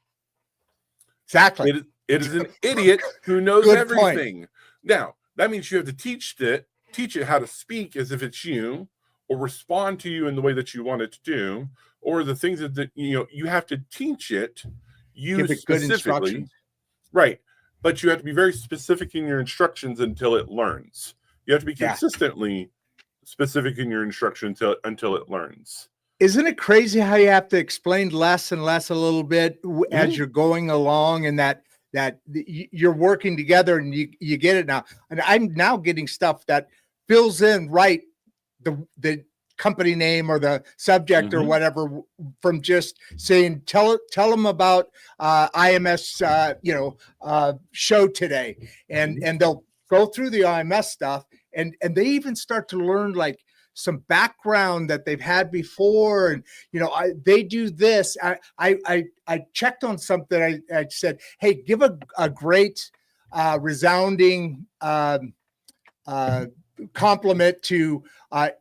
Exactly. It is an idiot who knows everything. Point. Now, that means you have to teach it how to speak as if it's you, or respond to you in the way that you want it to do, or the things that you have to teach it. Use it good instructions. Right. But you have to be very specific in your instructions until it learns. You have to be consistently specific in your instruction until it learns. Isn't it crazy how you have to explain less and less a little bit as you're going along, and that you're working together and you get it now? And I'm now getting stuff that fills in the company name or the subject or whatever from just saying, tell them about IMS, show today. And they'll go through the IMS stuff and they even start to learn like some background that they've had before. And, they do this. I checked on something. I said, hey, give a great resounding compliment to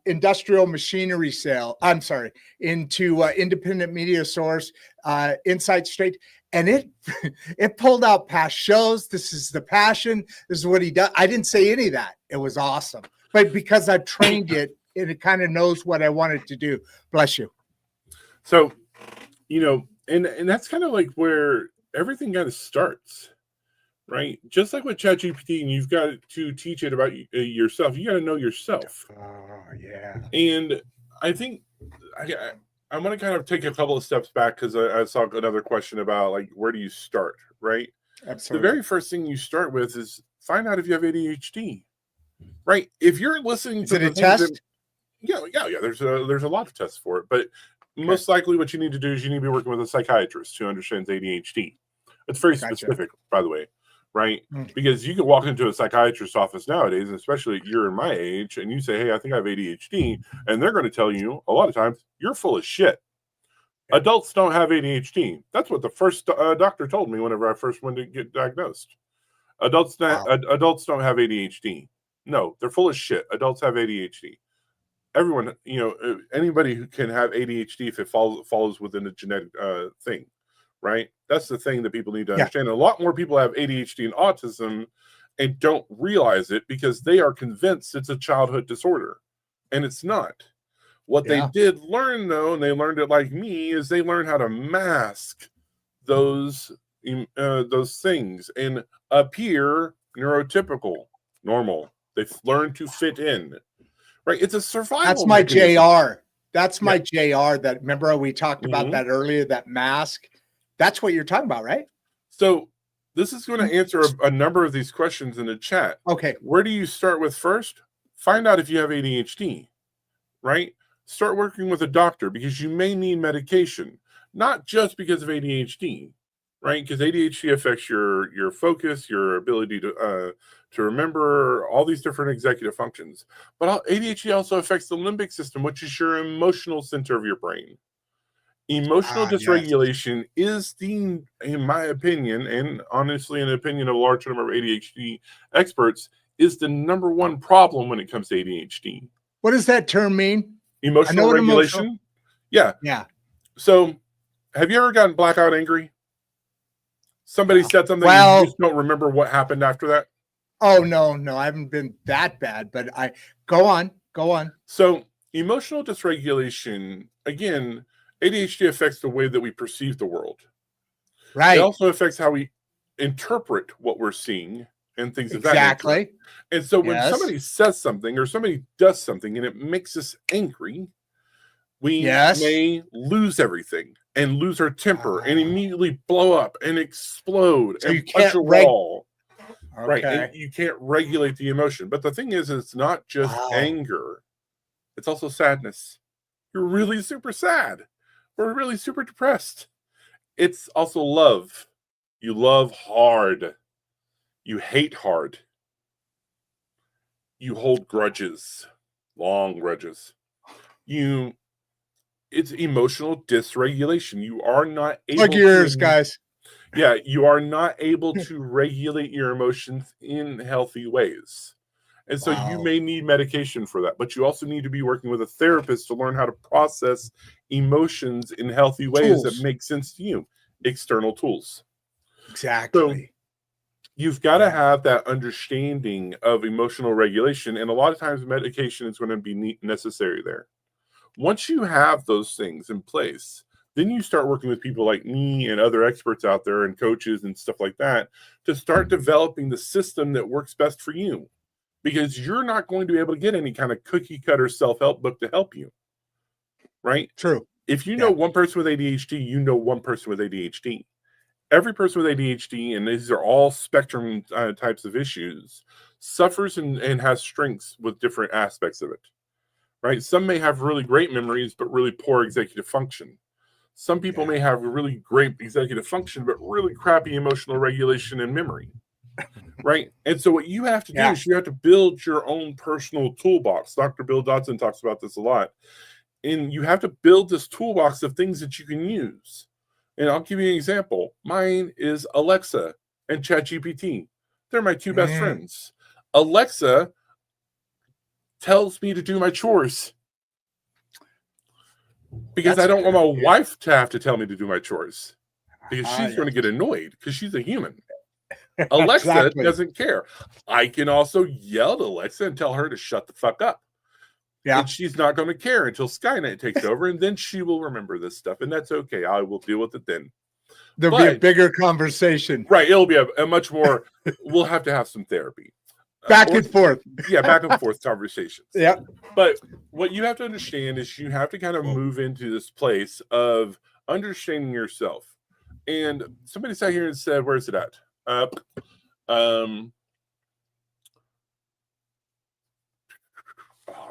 industrial machinery sale. I'm sorry, into independent media source, Insight Straight. And it pulled out past shows. This is the passion. This is what he does. I didn't say any of that. It was awesome. But because I've trained it, and it kind of knows what I want it to do. Bless you. So, and that's kind of like where everything kind of starts. Right, just like with ChatGPT, and you've got to teach it about yourself. You got to know yourself. Oh yeah. And I think I'm going to kind of take a couple of steps back because I saw another question about like where do you start? Right. Absolutely. The very first thing you start with is find out if you have ADHD. Right. If you're listening to a test. Yeah. There's a lot of tests for it, but most likely what you need to do is you need to be working with a psychiatrist who understands ADHD. It's very specific, by the way. Right? Because you can walk into a psychiatrist's office nowadays, especially you're in my age, and you say, hey, I think I have ADHD. And they're going to tell you a lot of times, you're full of shit. Adults don't have ADHD. That's what the first doctor told me whenever I first went to get diagnosed. Adults don't have ADHD. No, they're full of shit. Adults have ADHD. Everyone, anybody who can have ADHD if it follows within a genetic thing. Right? That's the thing that people need to understand. A lot more people have ADHD and autism and don't realize it because they are convinced it's a childhood disorder. And it's not. What they did learn, though, and they learned it like me, is they learned how to mask those things and appear neurotypical, normal. They've learned to fit in. Right? It's a survival That's my mechanism. JR. That's my JR. That remember we talked about that earlier, that mask. That's what you're talking about, right? So this is going to answer a number of these questions in the chat. Okay. Where do you start with first? Find out if you have ADHD, right? Start working with a doctor because you may need medication, not just because of ADHD, right? Because ADHD affects your focus, your ability to remember, all these different executive functions. But ADHD also affects the limbic system, which is your emotional center of your brain. Emotional dysregulation is in my opinion, and honestly, in the opinion of a large number of ADHD experts, is the number one problem when it comes to ADHD. What does that term mean? Emotional regulation? Yeah. Yeah. So, have you ever gotten blackout angry? Somebody said something, Well, you just don't remember what happened after that? Oh, no, I haven't been that bad, but go on. So emotional dysregulation, again, ADHD affects the way that we perceive the world. Right. It also affects how we interpret what we're seeing and things of that nature. Exactly. And so when somebody says something or somebody does something and it makes us angry, we may lose everything and lose our temper and immediately blow up and explode and punch a wall. Right. And you can't regulate the emotion. But the thing is, it's not just anger, it's also sadness. You're really super sad. We're really super depressed. It's also love. You love hard. You hate hard. You hold grudges, long grudges. It's emotional dysregulation. You are not able Plug your ears, guys. Yeah, you are not able to regulate your emotions in healthy ways. And so you may need medication for that, but you also need to be working with a therapist to learn how to process emotions in healthy ways that make sense to you. External tools. Exactly. So you've got to have that understanding of emotional regulation, and a lot of times medication is going to be necessary there. Once you have those things in place, then you start working with people like me and other experts out there and coaches and stuff like that to start developing the system that works best for you, because you're not going to be able to get any kind of cookie cutter self-help book to help you. Right? True. If you know one person with ADHD, you know one person with ADHD. Every person with ADHD, and these are all spectrum types of issues, suffers and has strengths with different aspects of it. Right? Some may have really great memories, but really poor executive function. Some people may have really great executive function, but really crappy emotional regulation and memory. Right? And so what you have to do is you have to build your own personal toolbox. Dr. Bill Dodson talks about this a lot. And you have to build this toolbox of things that you can use. And I'll give you an example. Mine is Alexa and ChatGPT. They're my two best friends. Alexa tells me to do my chores because I don't want my wife to have to tell me to do my chores, because she's going to get annoyed because she's a human. Alexa doesn't care. I can also yell at Alexa and tell her to shut the fuck up. Yeah. And she's not going to care until Skynet takes over, and then she will remember this stuff, and that's okay. I will deal with it then. There'll be a bigger conversation. Right. It'll be a much more, we'll have to have some therapy. Back and forth. Yeah, back and forth conversations. Yeah. But what you have to understand is you have to kind of move into this place of understanding yourself. And somebody sat here and said, where is it at? Oh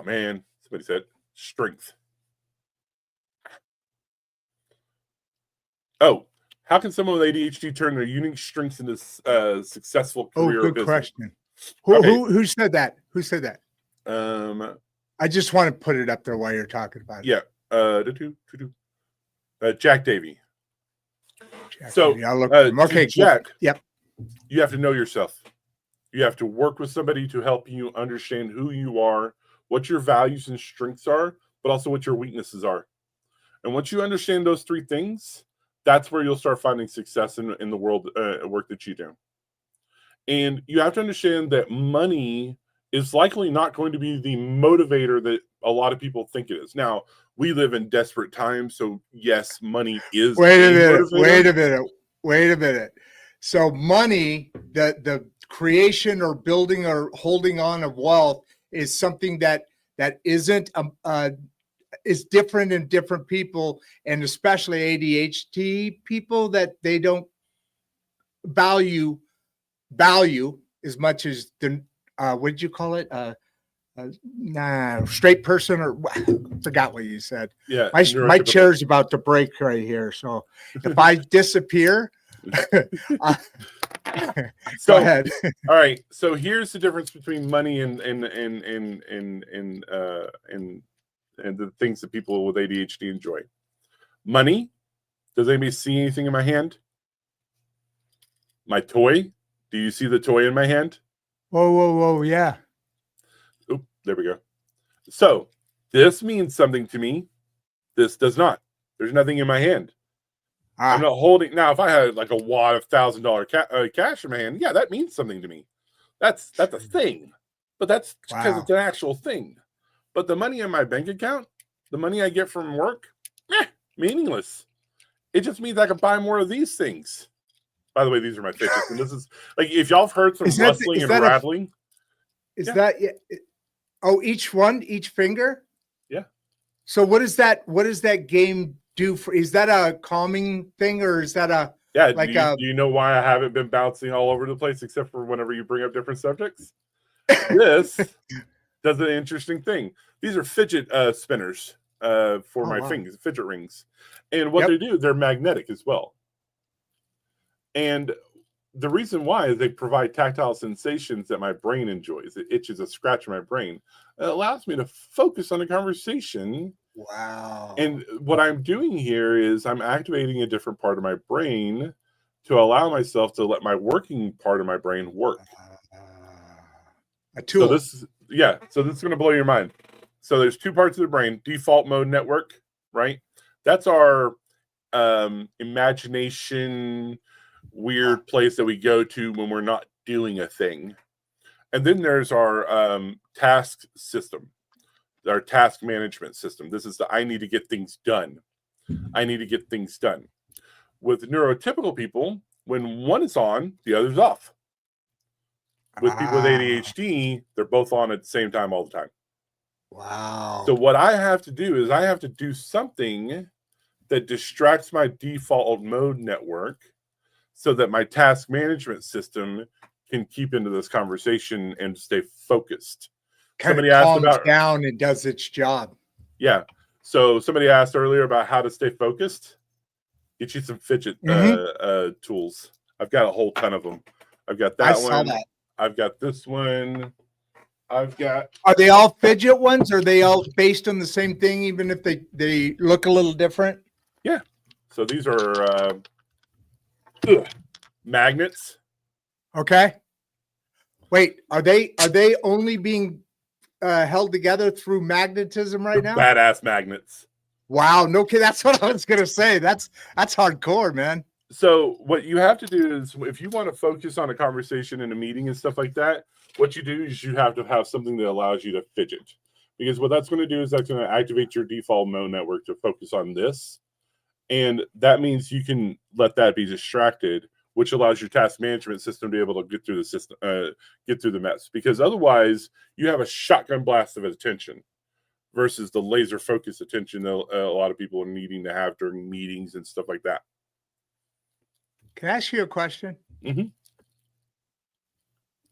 man, somebody said strength. Oh, how can someone with ADHD turn their unique strengths into successful career? Oh, good question. Who said that? Who said that? I just want to put it up there while you're talking about it. Yeah. Jack Davey. I'll look okay, Jack. Yep. You have to know yourself. You have to work with somebody to help you understand who you are, what your values and strengths are, but also what your weaknesses are. And once you understand those three things, that's where you'll start finding success in the world work that you do. And you have to understand that money is likely not going to be the motivator that a lot of people think it is. Now, we live in desperate times, so yes, money is. Wait a minute. So money, the creation or building or holding on of wealth is something that isn't is different in different people, and especially ADHD people, that they don't value as much as the what did you call it? Straight person, or forgot what you said. Yeah, my chair's about to break right here. So if I disappear, go ahead. All right. So here's the difference between money and the things that people with ADHD enjoy. Money. Does anybody see anything in my hand? My toy. Do you see the toy in my hand? Whoa, yeah. Oop, there we go. So this means something to me. This does not. There's nothing in my hand. I'm not holding. Now, if I had like a wad of $1,000 cash in my hand, yeah, that means something to me. That's a thing. But that's because it's an actual thing. But the money in my bank account, the money I get from work, meaningless. It just means I can buy more of these things. By the way, these are my fidgets. And this is like, if y'all have heard some rustling and rattling. That, each finger? Yeah. So what does that game do for, is that a calming thing or is that a, like do you know why I haven't been bouncing all over the place except for whenever you bring up different subjects? This does an interesting thing. These are fidget spinners for my fingers, fidget rings. And what they do, they're magnetic as well. And the reason why is they provide tactile sensations that my brain enjoys. It itches a scratch in my brain. It allows me to focus on a conversation. Wow. And what I'm doing here is I'm activating a different part of my brain to allow myself to let my working part of my brain work. A tool. So this is going to blow your mind. So there's two parts of the brain: default mode network, right? That's our imagination, weird place that we go to when we're not doing a thing. And then there's our task system, our task management system. This is the I need to get things done. I need to get things done. With neurotypical people, when one is on, the other's off. With people with ADHD, they're both on at the same time all the time. Wow. So what I have to do is I have to do something that distracts my default mode network so that my task management system can keep into this conversation and stay focused. Somebody calms down and does its job. Yeah. So somebody asked earlier about how to stay focused. Get you some fidget tools. I've got a whole ton of them. I've got that one. Saw that. I've got this one. I've got. Are they all fidget ones? Or are they all based on the same thing, even if they look a little different? Yeah. So these are magnets. Okay. Wait, are they only being held together through magnetism right now? Badass magnets. Wow. No kidding. That's what I was gonna say. That's hardcore, man. So what you have to do is, if you want to focus on a conversation in a meeting and stuff like that, what you do is you have to have something that allows you to fidget. Because what that's going to do is that's going to activate your default mode network to focus on this. And that means you can let that be distracted, which allows your task management system to be able to get through the system, get through the mess. Because otherwise, you have a shotgun blast of attention versus the laser focused attention that a lot of people are needing to have during meetings and stuff like that. Can I ask you a question? Mm-hmm.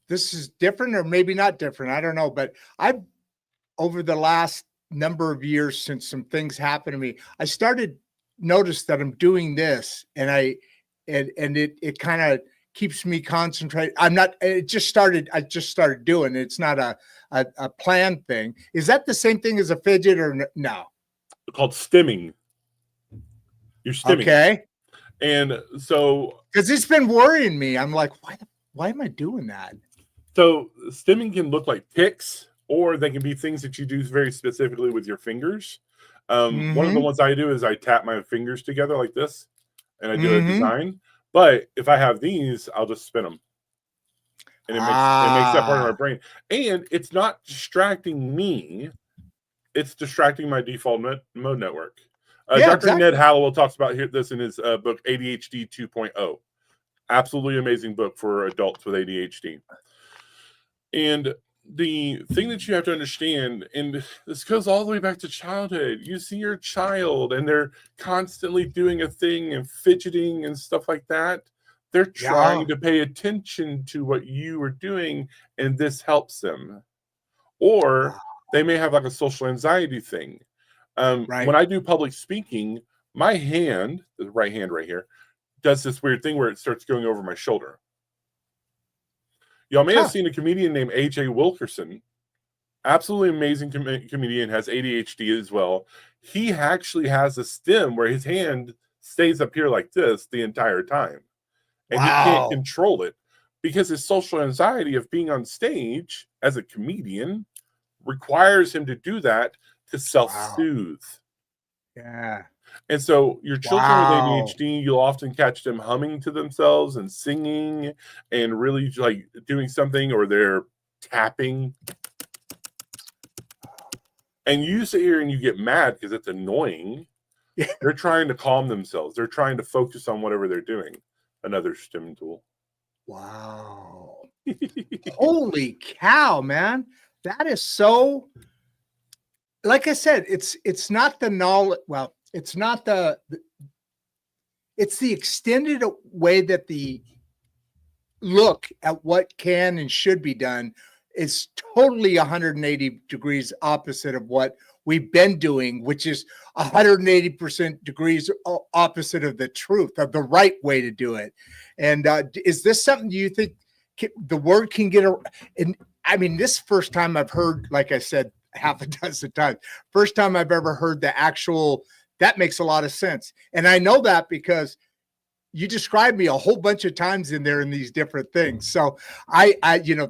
This is different or maybe not different. I don't know. But I've, over the last number of years since some things happened to me, I started notice that I'm doing this and it kind of keeps me concentrated. I just started doing it. It's not a planned thing. Is that the same thing as a fidget or no? It's called stimming. You're stimming. Okay. And so, because it's been worrying me, I'm like, why am I doing that? So stimming can look like ticks, or they can be things that you do very specifically with your fingers. One of the ones I do is I tap my fingers together like this, and I do a design. But if I have these, I'll just spin them, and it makes that part of my brain. And it's not distracting me; it's distracting my default mode network. Dr. Ned Hallowell talks about this in his book, ADHD 2.0. Absolutely amazing book for adults with ADHD. And the thing that you have to understand, and this goes all the way back to childhood, you see your child and they're constantly doing a thing and fidgeting and stuff like that. They're trying to pay attention to what you are doing, and this helps them. Or they may have like a social anxiety thing. When I do public speaking, my hand, the right hand right here, does this weird thing where it starts going over my shoulder. Y'all may have seen a comedian named AJ Wilkerson. Absolutely amazing comedian, has ADHD as well. He actually has a stim where his hand stays up here like this the entire time. And he can't control it because his social anxiety of being on stage as a comedian requires him to do that to self-soothe. Yeah. And so your children with Wow. ADHD, you'll often catch them humming to themselves and singing and really like doing something, or they're tapping. And you sit here and you get mad because it's annoying. Yeah. They're trying to calm themselves. They're trying to focus on whatever they're doing. Another STEM tool. Wow. Holy cow, man. That is so, like I said, it's not the knowledge. Well, it's not it's the extended way that the look at what can and should be done is totally 180 degrees opposite of what we've been doing, which is 180% degrees opposite of the truth, of the right way to do it. And is this something you think the word can get? And I mean, this first time I've heard, like I said, half a dozen times, first time I've ever heard the actual, that makes a lot of sense. And I know that because you described me a whole bunch of times in there in these different things. So I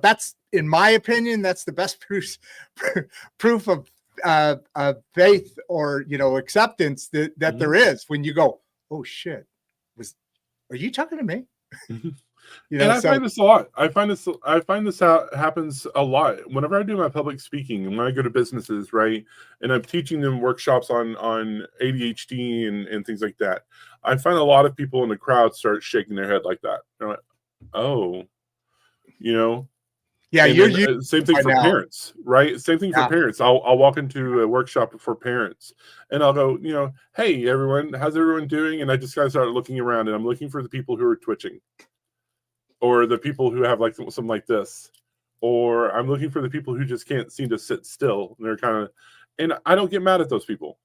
that's, in my opinion, that's the best proof of faith or, acceptance that there is, when you go, oh shit, are you talking to me? And I find this a lot. I find this happens a lot whenever I do my public speaking and when I go to businesses, right? And I'm teaching them workshops on ADHD and things like that. I find a lot of people in the crowd start shaking their head like that. They're like, oh, Yeah, and same thing for parents, right? Same thing for parents. I'll walk into a workshop for parents and I'll go, hey everyone, how's everyone doing? And I just kind of start looking around and I'm looking for the people who are twitching, or the people who have like something like this, or I'm looking for the people who just can't seem to sit still. And they're kind of, and I don't get mad at those people.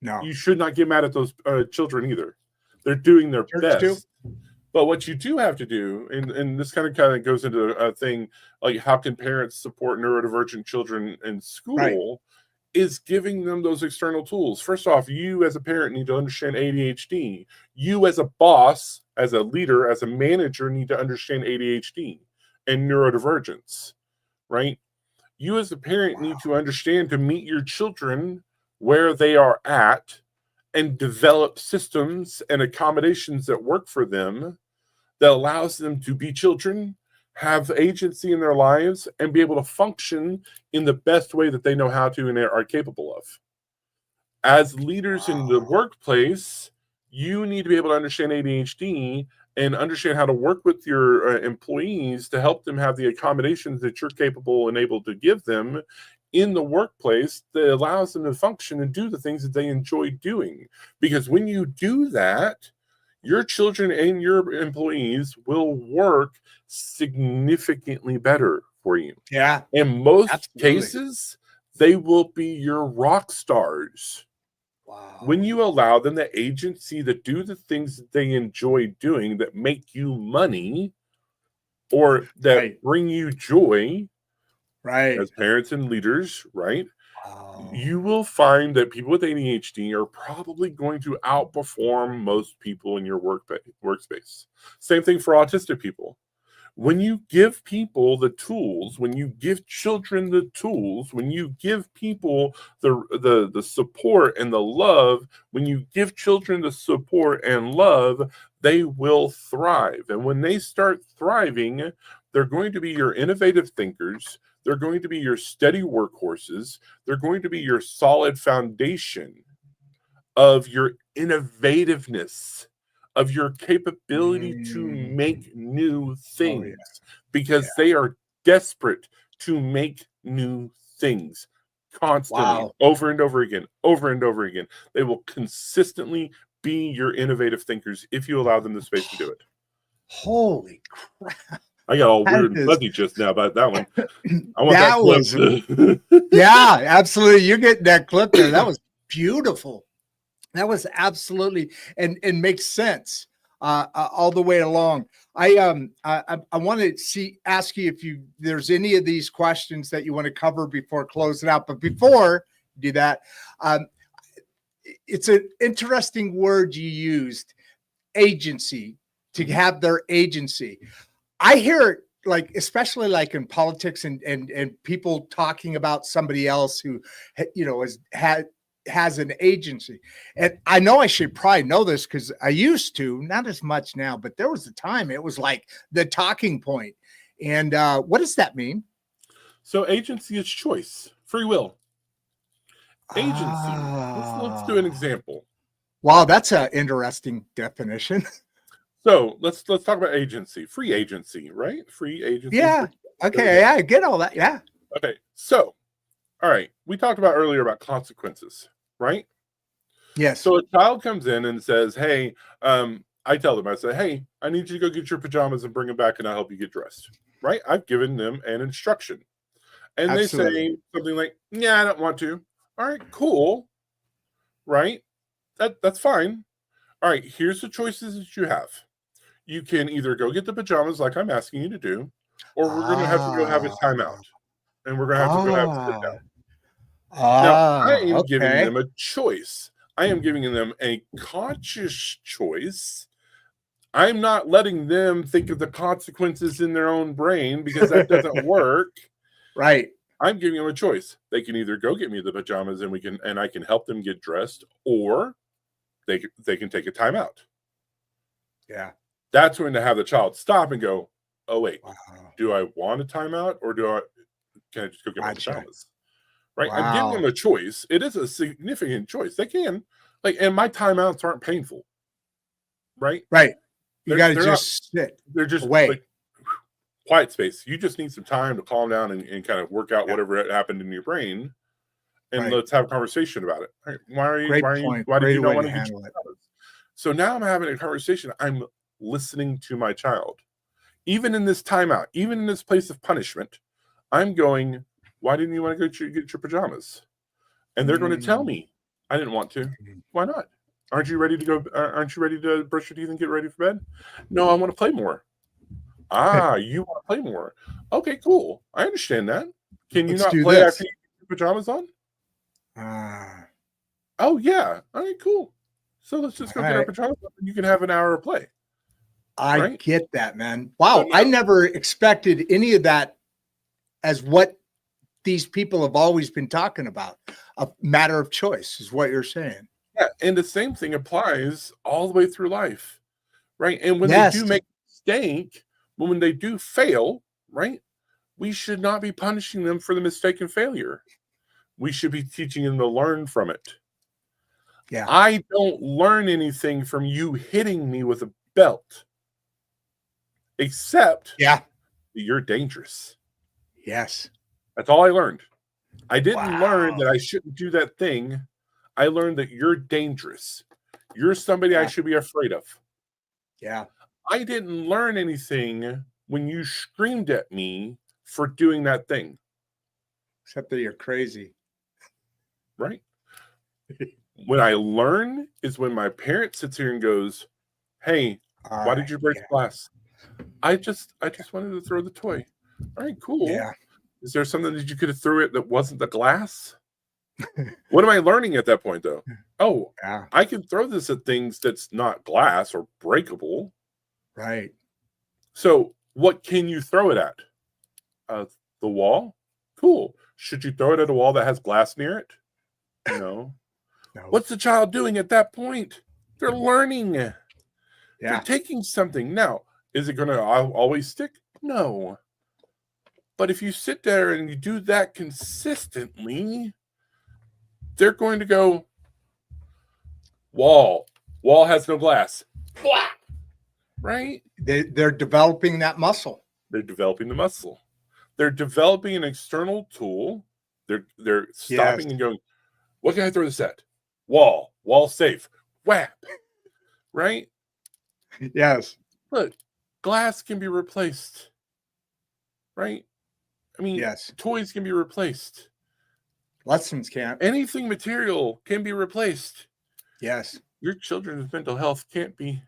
No, you should not get mad at those children either. They're doing their best. Too. But what you do have to do, and this kind of goes into a thing like how can parents support neurodivergent children in school, right, is giving them those external tools. First off, you as a parent need to understand ADHD. You as a boss, as a leader, as a manager need to understand ADHD and neurodivergence, right? You as a parent need to understand to meet your children where they are at and develop systems and accommodations that work for them, that allows them to be children, have agency in their lives, and be able to function in the best way that they know how to and are capable of. As leaders in the workplace, you need to be able to understand ADHD and understand how to work with your employees to help them have the accommodations that you're capable and able to give them in the workplace that allows them to function and do the things that they enjoy doing. Because when you do that, your children and your employees will work significantly better for you. Yeah. In most cases, they will be your rock stars. Wow. When you allow them the agency to do the things that they enjoy doing that make you money or that bring you joy, right, as parents and leaders, right? You will find that people with ADHD are probably going to outperform most people in your workspace. Same thing for autistic people. When you give people the tools, when you give children the tools, when you give people the support and the love, when you give children the support and love, they will thrive. And when they start thriving, they're going to be your innovative thinkers. They're going to be your steady workhorses. They're going to be your solid foundation of your innovativeness, of your capability to make new things, because they are desperate to make new things constantly, over and over again, over and over again. They will consistently be your innovative thinkers if you allow them the space to do it. Holy crap. I got all weird and fuzzy just now about that one. I want that clip. Yeah, absolutely. You're getting that clip there. That was beautiful. That was absolutely and makes sense all the way along. I want to ask you if there's any of these questions that you want to cover before closing out. But before you do that, it's an interesting word you used, agency, to have their agency. I hear it like, especially like in politics and people talking about somebody else who, has had has an agency. And I know I should probably know this because I used to, not as much now, but there was a time it was like the talking point. And what does that mean? So agency is choice, free will. Agency. Let's do an example. Wow, that's an interesting definition. So let's talk about agency, free agency, right? Free agency. Yeah. Okay. Yeah, I get all that. Yeah. Okay. So, all right. We talked about earlier about consequences, right? Yes. So a child comes in and says, "Hey," I tell them, I say, "Hey, I need you to go get your pajamas and bring them back, and I'll help you get dressed." Right? I've given them an instruction, and Absolutely. they say something like, "Yeah, I don't want to." All right, cool. Right? That's fine. All right, here's the choices that you have. You can either go get the pajamas like I'm asking you to do, or we're going to have to go have a timeout, and we're going to have to go have a sit down. Now, I am giving them a choice. I am giving them a conscious choice. I'm not letting them think of the consequences in their own brain because that doesn't work. Right. I'm giving them a choice. They can either go get me the pajamas and I can help them get dressed, or they can take a timeout. Yeah. That's when to have the child stop and go, "Oh wait, Wow. do I want a timeout, or can I just go get my pajamas?" Right? Wow. I'm giving them a choice. It is a significant choice. They can, and my timeouts aren't painful. Right? Right. You got to they're just sit. They're just away. like quiet space. You just need some time to calm down and kind of work out whatever happened in your brain, and let's have a conversation about it. Right? Why did you not want to handle it? So now I'm having a conversation. I'm listening to my child. Even in this timeout, even in this place of punishment, I'm going, "Why didn't you want to go get your pajamas?" And they're going to tell me, "I didn't want to." Why not? Aren't you ready to go? Aren't you ready to brush your teeth and get ready for bed? No, I want to play more. You want to play more? Okay, cool. I understand that. Can you not play after you get your pajamas on? Oh yeah. All right, cool. So let's just go get our pajamas on and you can have an hour of play. I get that, man. Wow. I never expected any of that as what these people have always been talking about. A matter of choice is what you're saying. Yeah, and the same thing applies all the way through life, right? And when they do make a mistake, when they do fail, right, we should not be punishing them for the mistake and failure. We should be teaching them to learn from it. Yeah. I don't learn anything from you hitting me with a belt, except that you're dangerous. Yes. That's all I learned. I didn't learn that I shouldn't do that thing. I learned that you're dangerous. You're somebody I should be afraid of. Yeah. I didn't learn anything when you screamed at me for doing that thing. Except that you're crazy. Right? When I learn is when my parent sits here and goes, "Hey, why did you break the glass?" I just wanted to throw the toy. All right, cool. Yeah. Is there something that you could have threw it that wasn't the glass? What am I learning at that point, though? Oh, I can throw this at things that's not glass or breakable. Right. So what can you throw it at? The wall? Cool. Should you throw it at a wall that has glass near it? No. What's the child doing at that point? They're learning. Yeah. They're taking something. Now, is it going to always stick? No. But if you sit there and you do that consistently, they're going to go, wall has no glass. Right? They're developing that muscle. They're developing the muscle. They're developing an external tool. They're stopping and going, what can I throw this at? Wall safe. Whap. Right? Yes. Look, glass can be replaced. Right? I mean, toys can be replaced. Lessons can't. Anything material can be replaced. Yes. Your children's mental health can't be.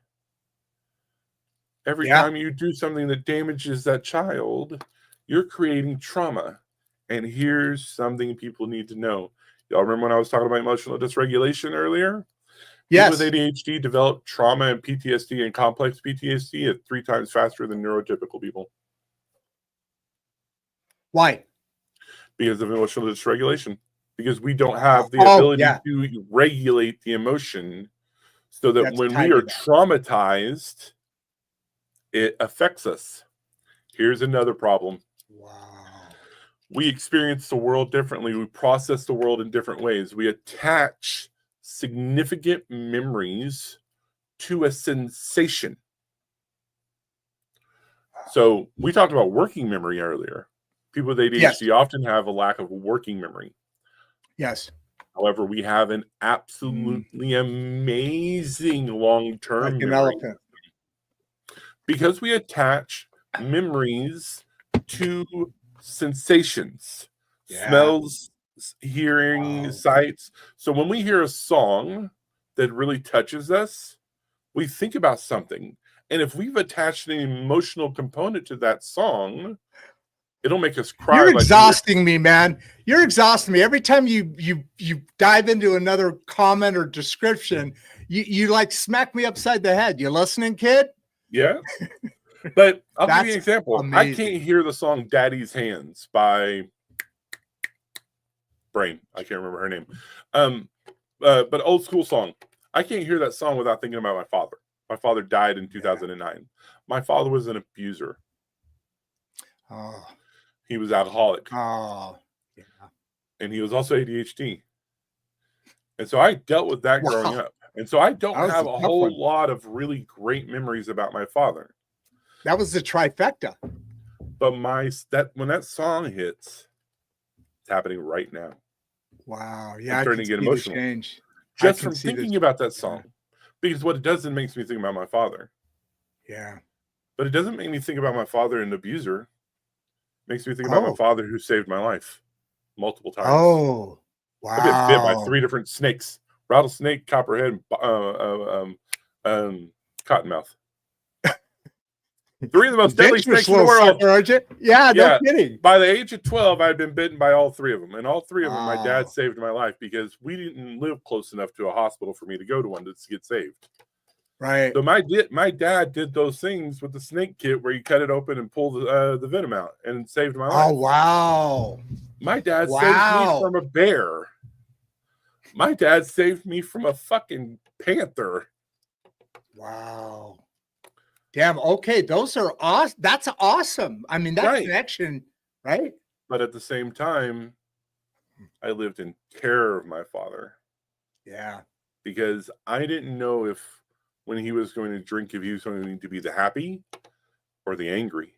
Every time you do something that damages that child, you're creating trauma. And here's something people need to know. Y'all remember when I was talking about emotional dysregulation earlier? Yes. People with ADHD develop trauma and PTSD and complex PTSD at 3 times faster than neurotypical people. Why? Because of emotional dysregulation. because we don't have the Oh, ability yeah. to regulate the emotion, so that That's when we tied to are that. traumatized, it affects us. Here's another problem. Wow. We experience the world differently. We process the world in different ways. We attach significant memories to a sensation. So we talked about working memory earlier. People with ADHD often have a lack of working memory. Yes. However, we have an absolutely amazing long-term Like an memory. elephant. Because we attach memories to sensations, smells, hearing, sights. So when we hear a song that really touches us, we think about something. And if we've attached an emotional component to that song, it'll make us cry. You're exhausting me, man. You're exhausting me. Every time you dive into another comment or description, you like smack me upside the head. You listening, kid? Yeah. But I'll give you an That's example. amazing. I can't hear the song Daddy's Hands by Brain. I can't remember her name. But old school song. I can't hear that song without thinking about my father. My father died in 2009. My father was an abuser. Oh. He was alcoholic. Oh. Yeah. And he was also ADHD. And so I dealt with that growing up. And so I don't have a whole lot of really great memories about my father. That was the trifecta. But when that song hits, it's happening right now. Wow. Yeah. I'm starting to get emotional. Just from thinking about that song. Because what it does, it makes me think about my father. Yeah. But it doesn't make me think about my father an abuser. It makes me think about my father who saved my life multiple times. Oh, wow. I've been bit by 3 different snakes: rattlesnake, copperhead, cottonmouth. 3 of the most deadly snakes in the world. Yeah, no kidding. By the age of 12, I had been bitten by all 3 of them. And all 3 of them, my dad saved my life, because we didn't live close enough to a hospital for me to go to one to get saved. Right. So my dad did those things with the snake kit where you cut it open and pull the venom out, and saved my life. Oh, wow. My dad saved me from a bear. My dad saved me from a fucking panther. Wow. Damn. Okay. Those are awesome. That's awesome. I mean, that connection, right? But at the same time, I lived in terror of my father. Yeah. Because I didn't know if when he was going to drink, if he was going to be the happy or the angry.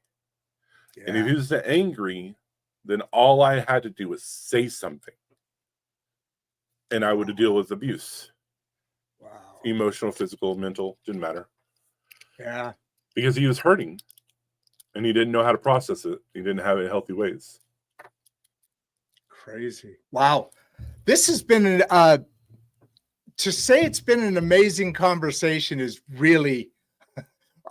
Yeah. And if he was the angry, then all I had to do was say something. And I would deal with abuse. Wow. Emotional, physical, mental, didn't matter. Yeah. Because he was hurting and he didn't know how to process it. He didn't have it in healthy ways. Crazy. Wow. This has been to say it's been an amazing conversation is really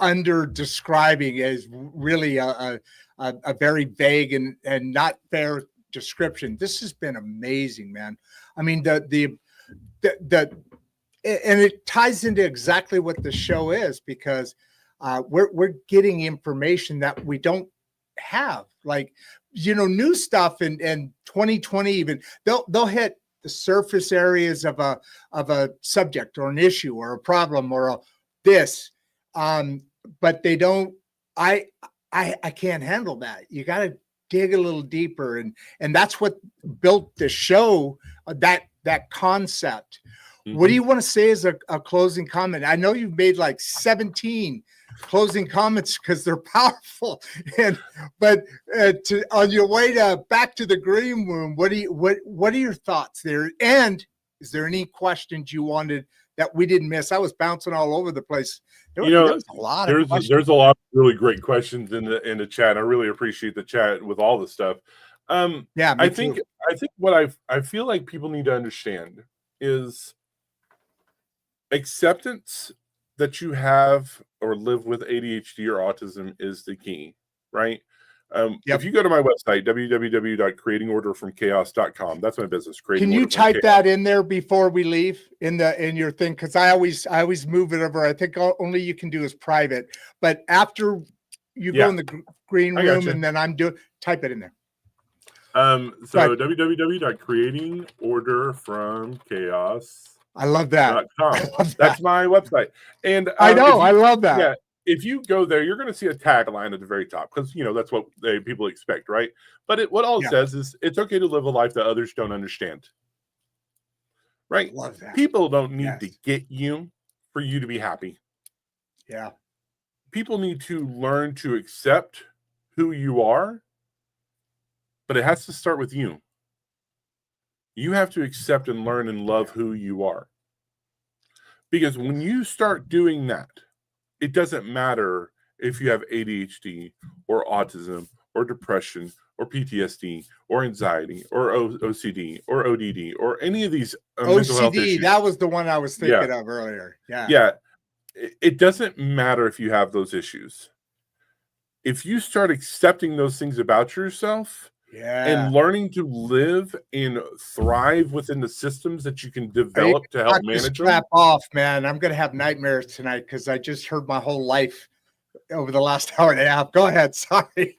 under describing, is really a very vague and not fair description. This has been amazing, man. I mean, the and it ties into exactly what the show is, because we're getting information that we don't have, like, new stuff in 2020. Even they'll hit the surface areas of a subject or an issue or a problem or but they don't. I can't handle that. You got to dig a little deeper, and that's what built the show. That concept. Mm-hmm. What do you want to say as a closing comment? I know you've made like 17 closing comments because they're powerful, but on your way back to the green room, what are your thoughts there? And is there any questions you wanted that we didn't miss? I was bouncing all over the place. There's a lot of questions. There's a lot of really great questions in the chat. I really appreciate the chat with all the stuff. I think what I feel like people need to understand is acceptance that you have or live with ADHD or autism is the key, right? If you go to my website, www.creatingorderfromchaos.com, that's my business. Can you type that in there before we leave in your thing? Because I always move it over. I think only you can do is private, but after you go in the green room and then type it in there. So www.creatingorderfromchaos.com. I love that. That's my website. And I know. I love that. Yeah. If you go there, you're going to see a tagline at the very top because, that's what people expect, right? But what it says is it's okay to live a life that others don't understand, right? Love that. People don't need to get you for you to be happy. Yeah. People need to learn to accept who you are, but it has to start with you. You have to accept and learn and love who you are. Because when you start doing that, it doesn't matter if you have ADHD or autism or depression or PTSD or anxiety or OCD or ODD or any of these mental health issues. That was the one I was thinking of earlier. Yeah. Yeah. It doesn't matter if you have those issues. If you start accepting those things about yourself, and learning to live and thrive within the systems that you can develop to help manage them. Off, man. I'm going to have nightmares tonight because I just heard my whole life over the last hour and a half. Go ahead. Sorry.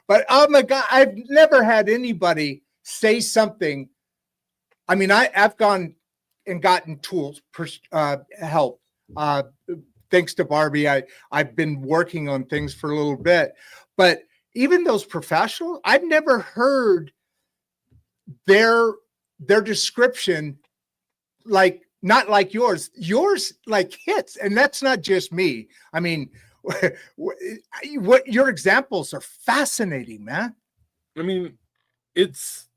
But oh my God, I've never had anybody say something. I mean, I've gone and gotten tools, help. Thanks to Barbie, I've been working on things for a little bit, but even those professionals, I've never heard their description not like yours. Yours like hits, and that's not just me. I mean, what your examples are fascinating, man. I mean, it's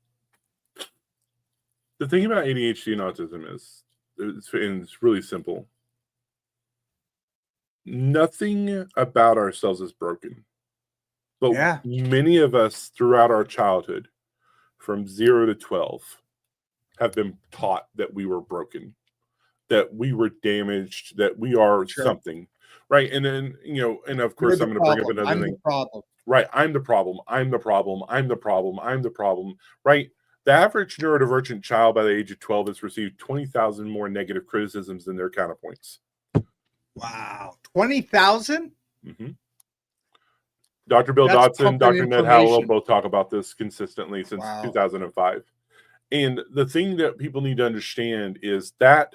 the thing about ADHD and autism is it's really simple. Nothing about ourselves is broken. But many of us throughout our childhood, from 0 to 12, have been taught that we were broken, that we were damaged, that we are something, right? And then, and of course, I'm going to bring up another thing. Right, I'm the problem. I'm the problem. I'm the problem. I'm the problem, right? The average neurodivergent child by the age of 12 has received 20,000 more negative criticisms than their counterpoints. Wow, 20,000? Mm-hmm. Dr. Bill Dodson, Dr. Ned Howell both talk about this consistently since 2005. And the thing that people need to understand is that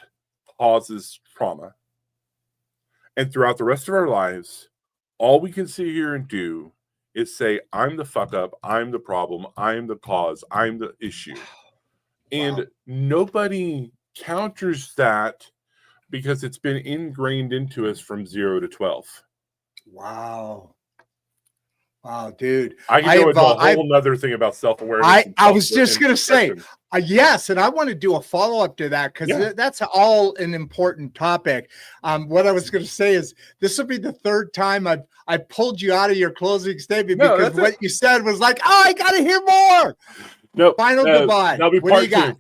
causes trauma. And throughout the rest of our lives, all we can sit here and do is say, I'm the fuck up, I'm the problem, I'm the cause, I'm the issue. And nobody counters that because it's been ingrained into us from 0 to 12. Wow. Wow, dude. I can go into a whole nother thing about self-awareness. I was just going to say, yes, and I want to do a follow-up to that because that's all an important topic. What I was going to say is this will be the third time I pulled you out of your closing statement because what you said was like, oh, I got to hear more. No, final goodbye. That'll be part two.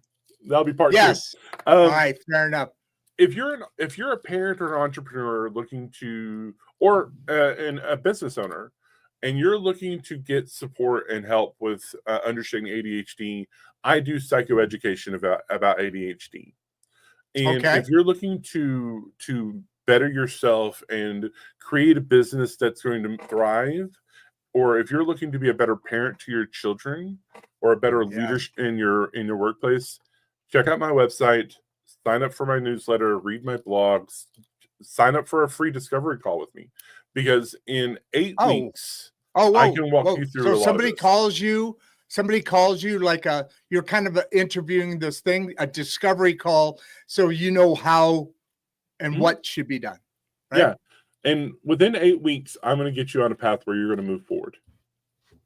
That'll be part two. Yes. All right, fair enough. If you're a parent or an entrepreneur looking to, or a business owner, and you're looking to get support and help with understanding ADHD, I do psychoeducation about ADHD. And if you're looking to better yourself and create a business that's going to thrive, or if you're looking to be a better parent to your children or a better leader in your workplace, check out my website, sign up for my newsletter, read my blogs, sign up for a free discovery call with me. Because in 8 weeks, I can walk you through. So somebody calls you like you're kind of interviewing this thing, a discovery call, so you know how and what should be done. Right? Yeah. And within 8 weeks, I'm going to get you on a path where you're going to move forward.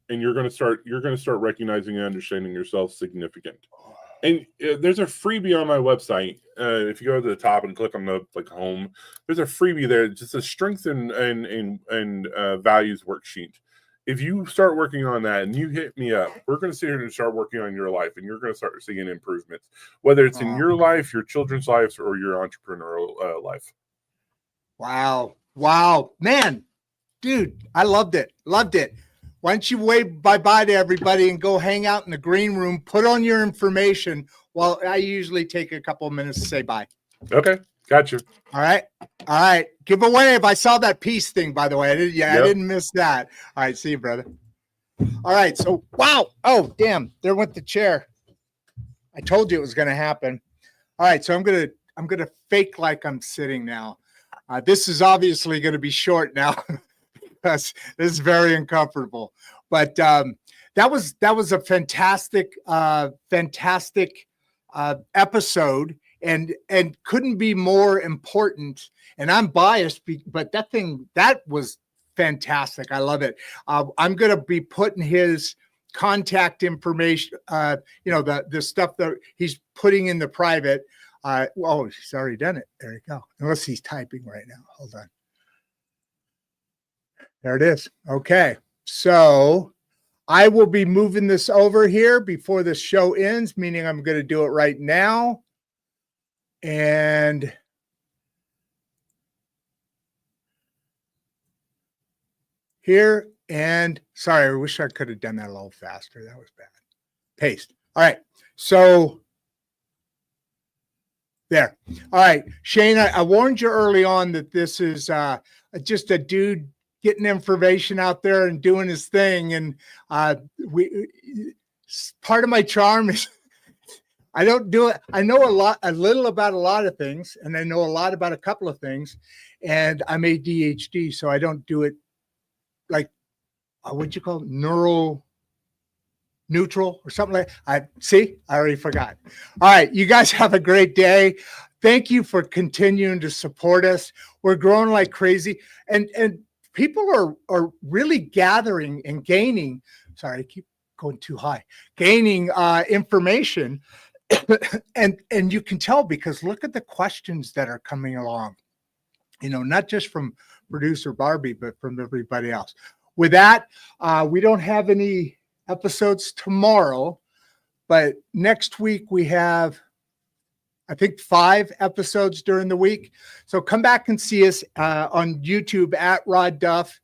And you're going to start recognizing and understanding yourself significant. And there's a freebie on my website. If you go to the top and click on the home, there's a freebie there, just a strength and values worksheet. If you start working on that and you hit me up, we're going to sit here and start working on your life, and you're going to start seeing improvements, whether it's in your life, your children's lives, or your entrepreneurial life. Wow, man, dude, I loved it. Why don't you wave bye-bye to everybody and go hang out in the green room, put on your information while I usually take a couple of minutes to say bye. Okay, gotcha. All right. Give away if I saw that peace thing, by the way. I didn't miss that. All right, see you, brother. All right. So, wow. Oh, damn. There went the chair. I told you it was going to happen. All right. So I'm going to fake like I'm sitting now. This is obviously going to be short now because this is very uncomfortable. But that was a fantastic episode, and couldn't be more important. And I'm biased, but that was fantastic. I love it. I'm going to be putting his contact information, the stuff that he's putting in the private. Oh, he's already done it. There you go. Unless he's typing right now. Hold on. There it is. Okay. So I will be moving this over here before the show ends, meaning I'm going to do it right now. And here, and sorry, I wish I could have done that a little faster. That was bad. Paste. All right. So there. All right. Shane, I warned you early on that this is just a dude getting information out there and doing his thing. And part of my charm is I don't do it. I know a little about a lot of things, and I know a lot about a couple of things, and I'm ADHD, so I don't do it like, what'd you call it? Neutral or something like that. I already forgot. All right. You guys have a great day. Thank you for continuing to support us. We're growing like crazy, and people are really gathering and gaining. Sorry, I keep going too high. Gaining information. and you can tell because look at the questions that are coming along, not just from producer Barbie, but from everybody else. With that, we don't have any episodes tomorrow, but next week we have, I think, 5 episodes during the week. So come back and see us on YouTube at Rod Duff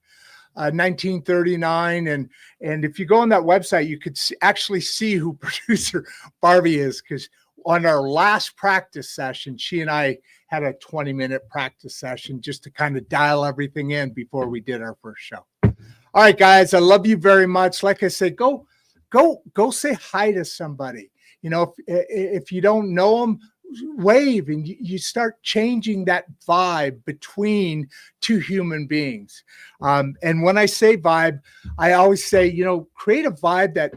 1939, and if you go on that website, you could actually see who producer Barbie is, because on our last practice session, she and I had a 20-minute practice session just to kind of dial everything in before we did our first show. All right, guys, I love you very much. Like I said, go say hi to somebody. If you don't know them, wave, and you start changing that vibe between two human beings. And when I say vibe, I always say, create a vibe that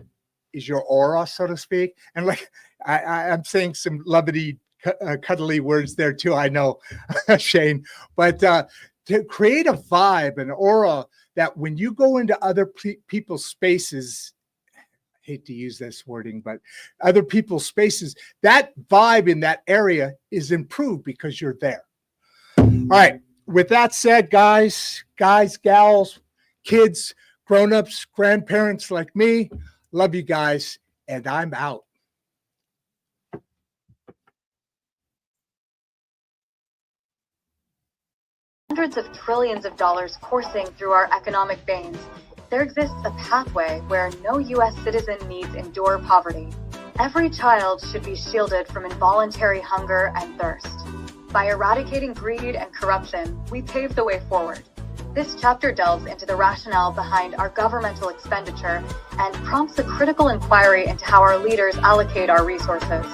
is your aura, so to speak. And like I'm saying some lovely, cuddly words there too, I know, Shane, but to create a vibe, an aura that when you go into other people's spaces, hate to use this wording, but other people's spaces, that vibe in that area is improved because you're there. All right. With that said, guys, gals, kids, grown-ups, grandparents like me, love you guys, and I'm out. Hundreds of trillions of dollars coursing through our economic veins, there exists a pathway where no U.S. citizen needs endure poverty. Every child should be shielded from involuntary hunger and thirst. By eradicating greed and corruption, we pave the way forward. This chapter delves into the rationale behind our governmental expenditure and prompts a critical inquiry into how our leaders allocate our resources.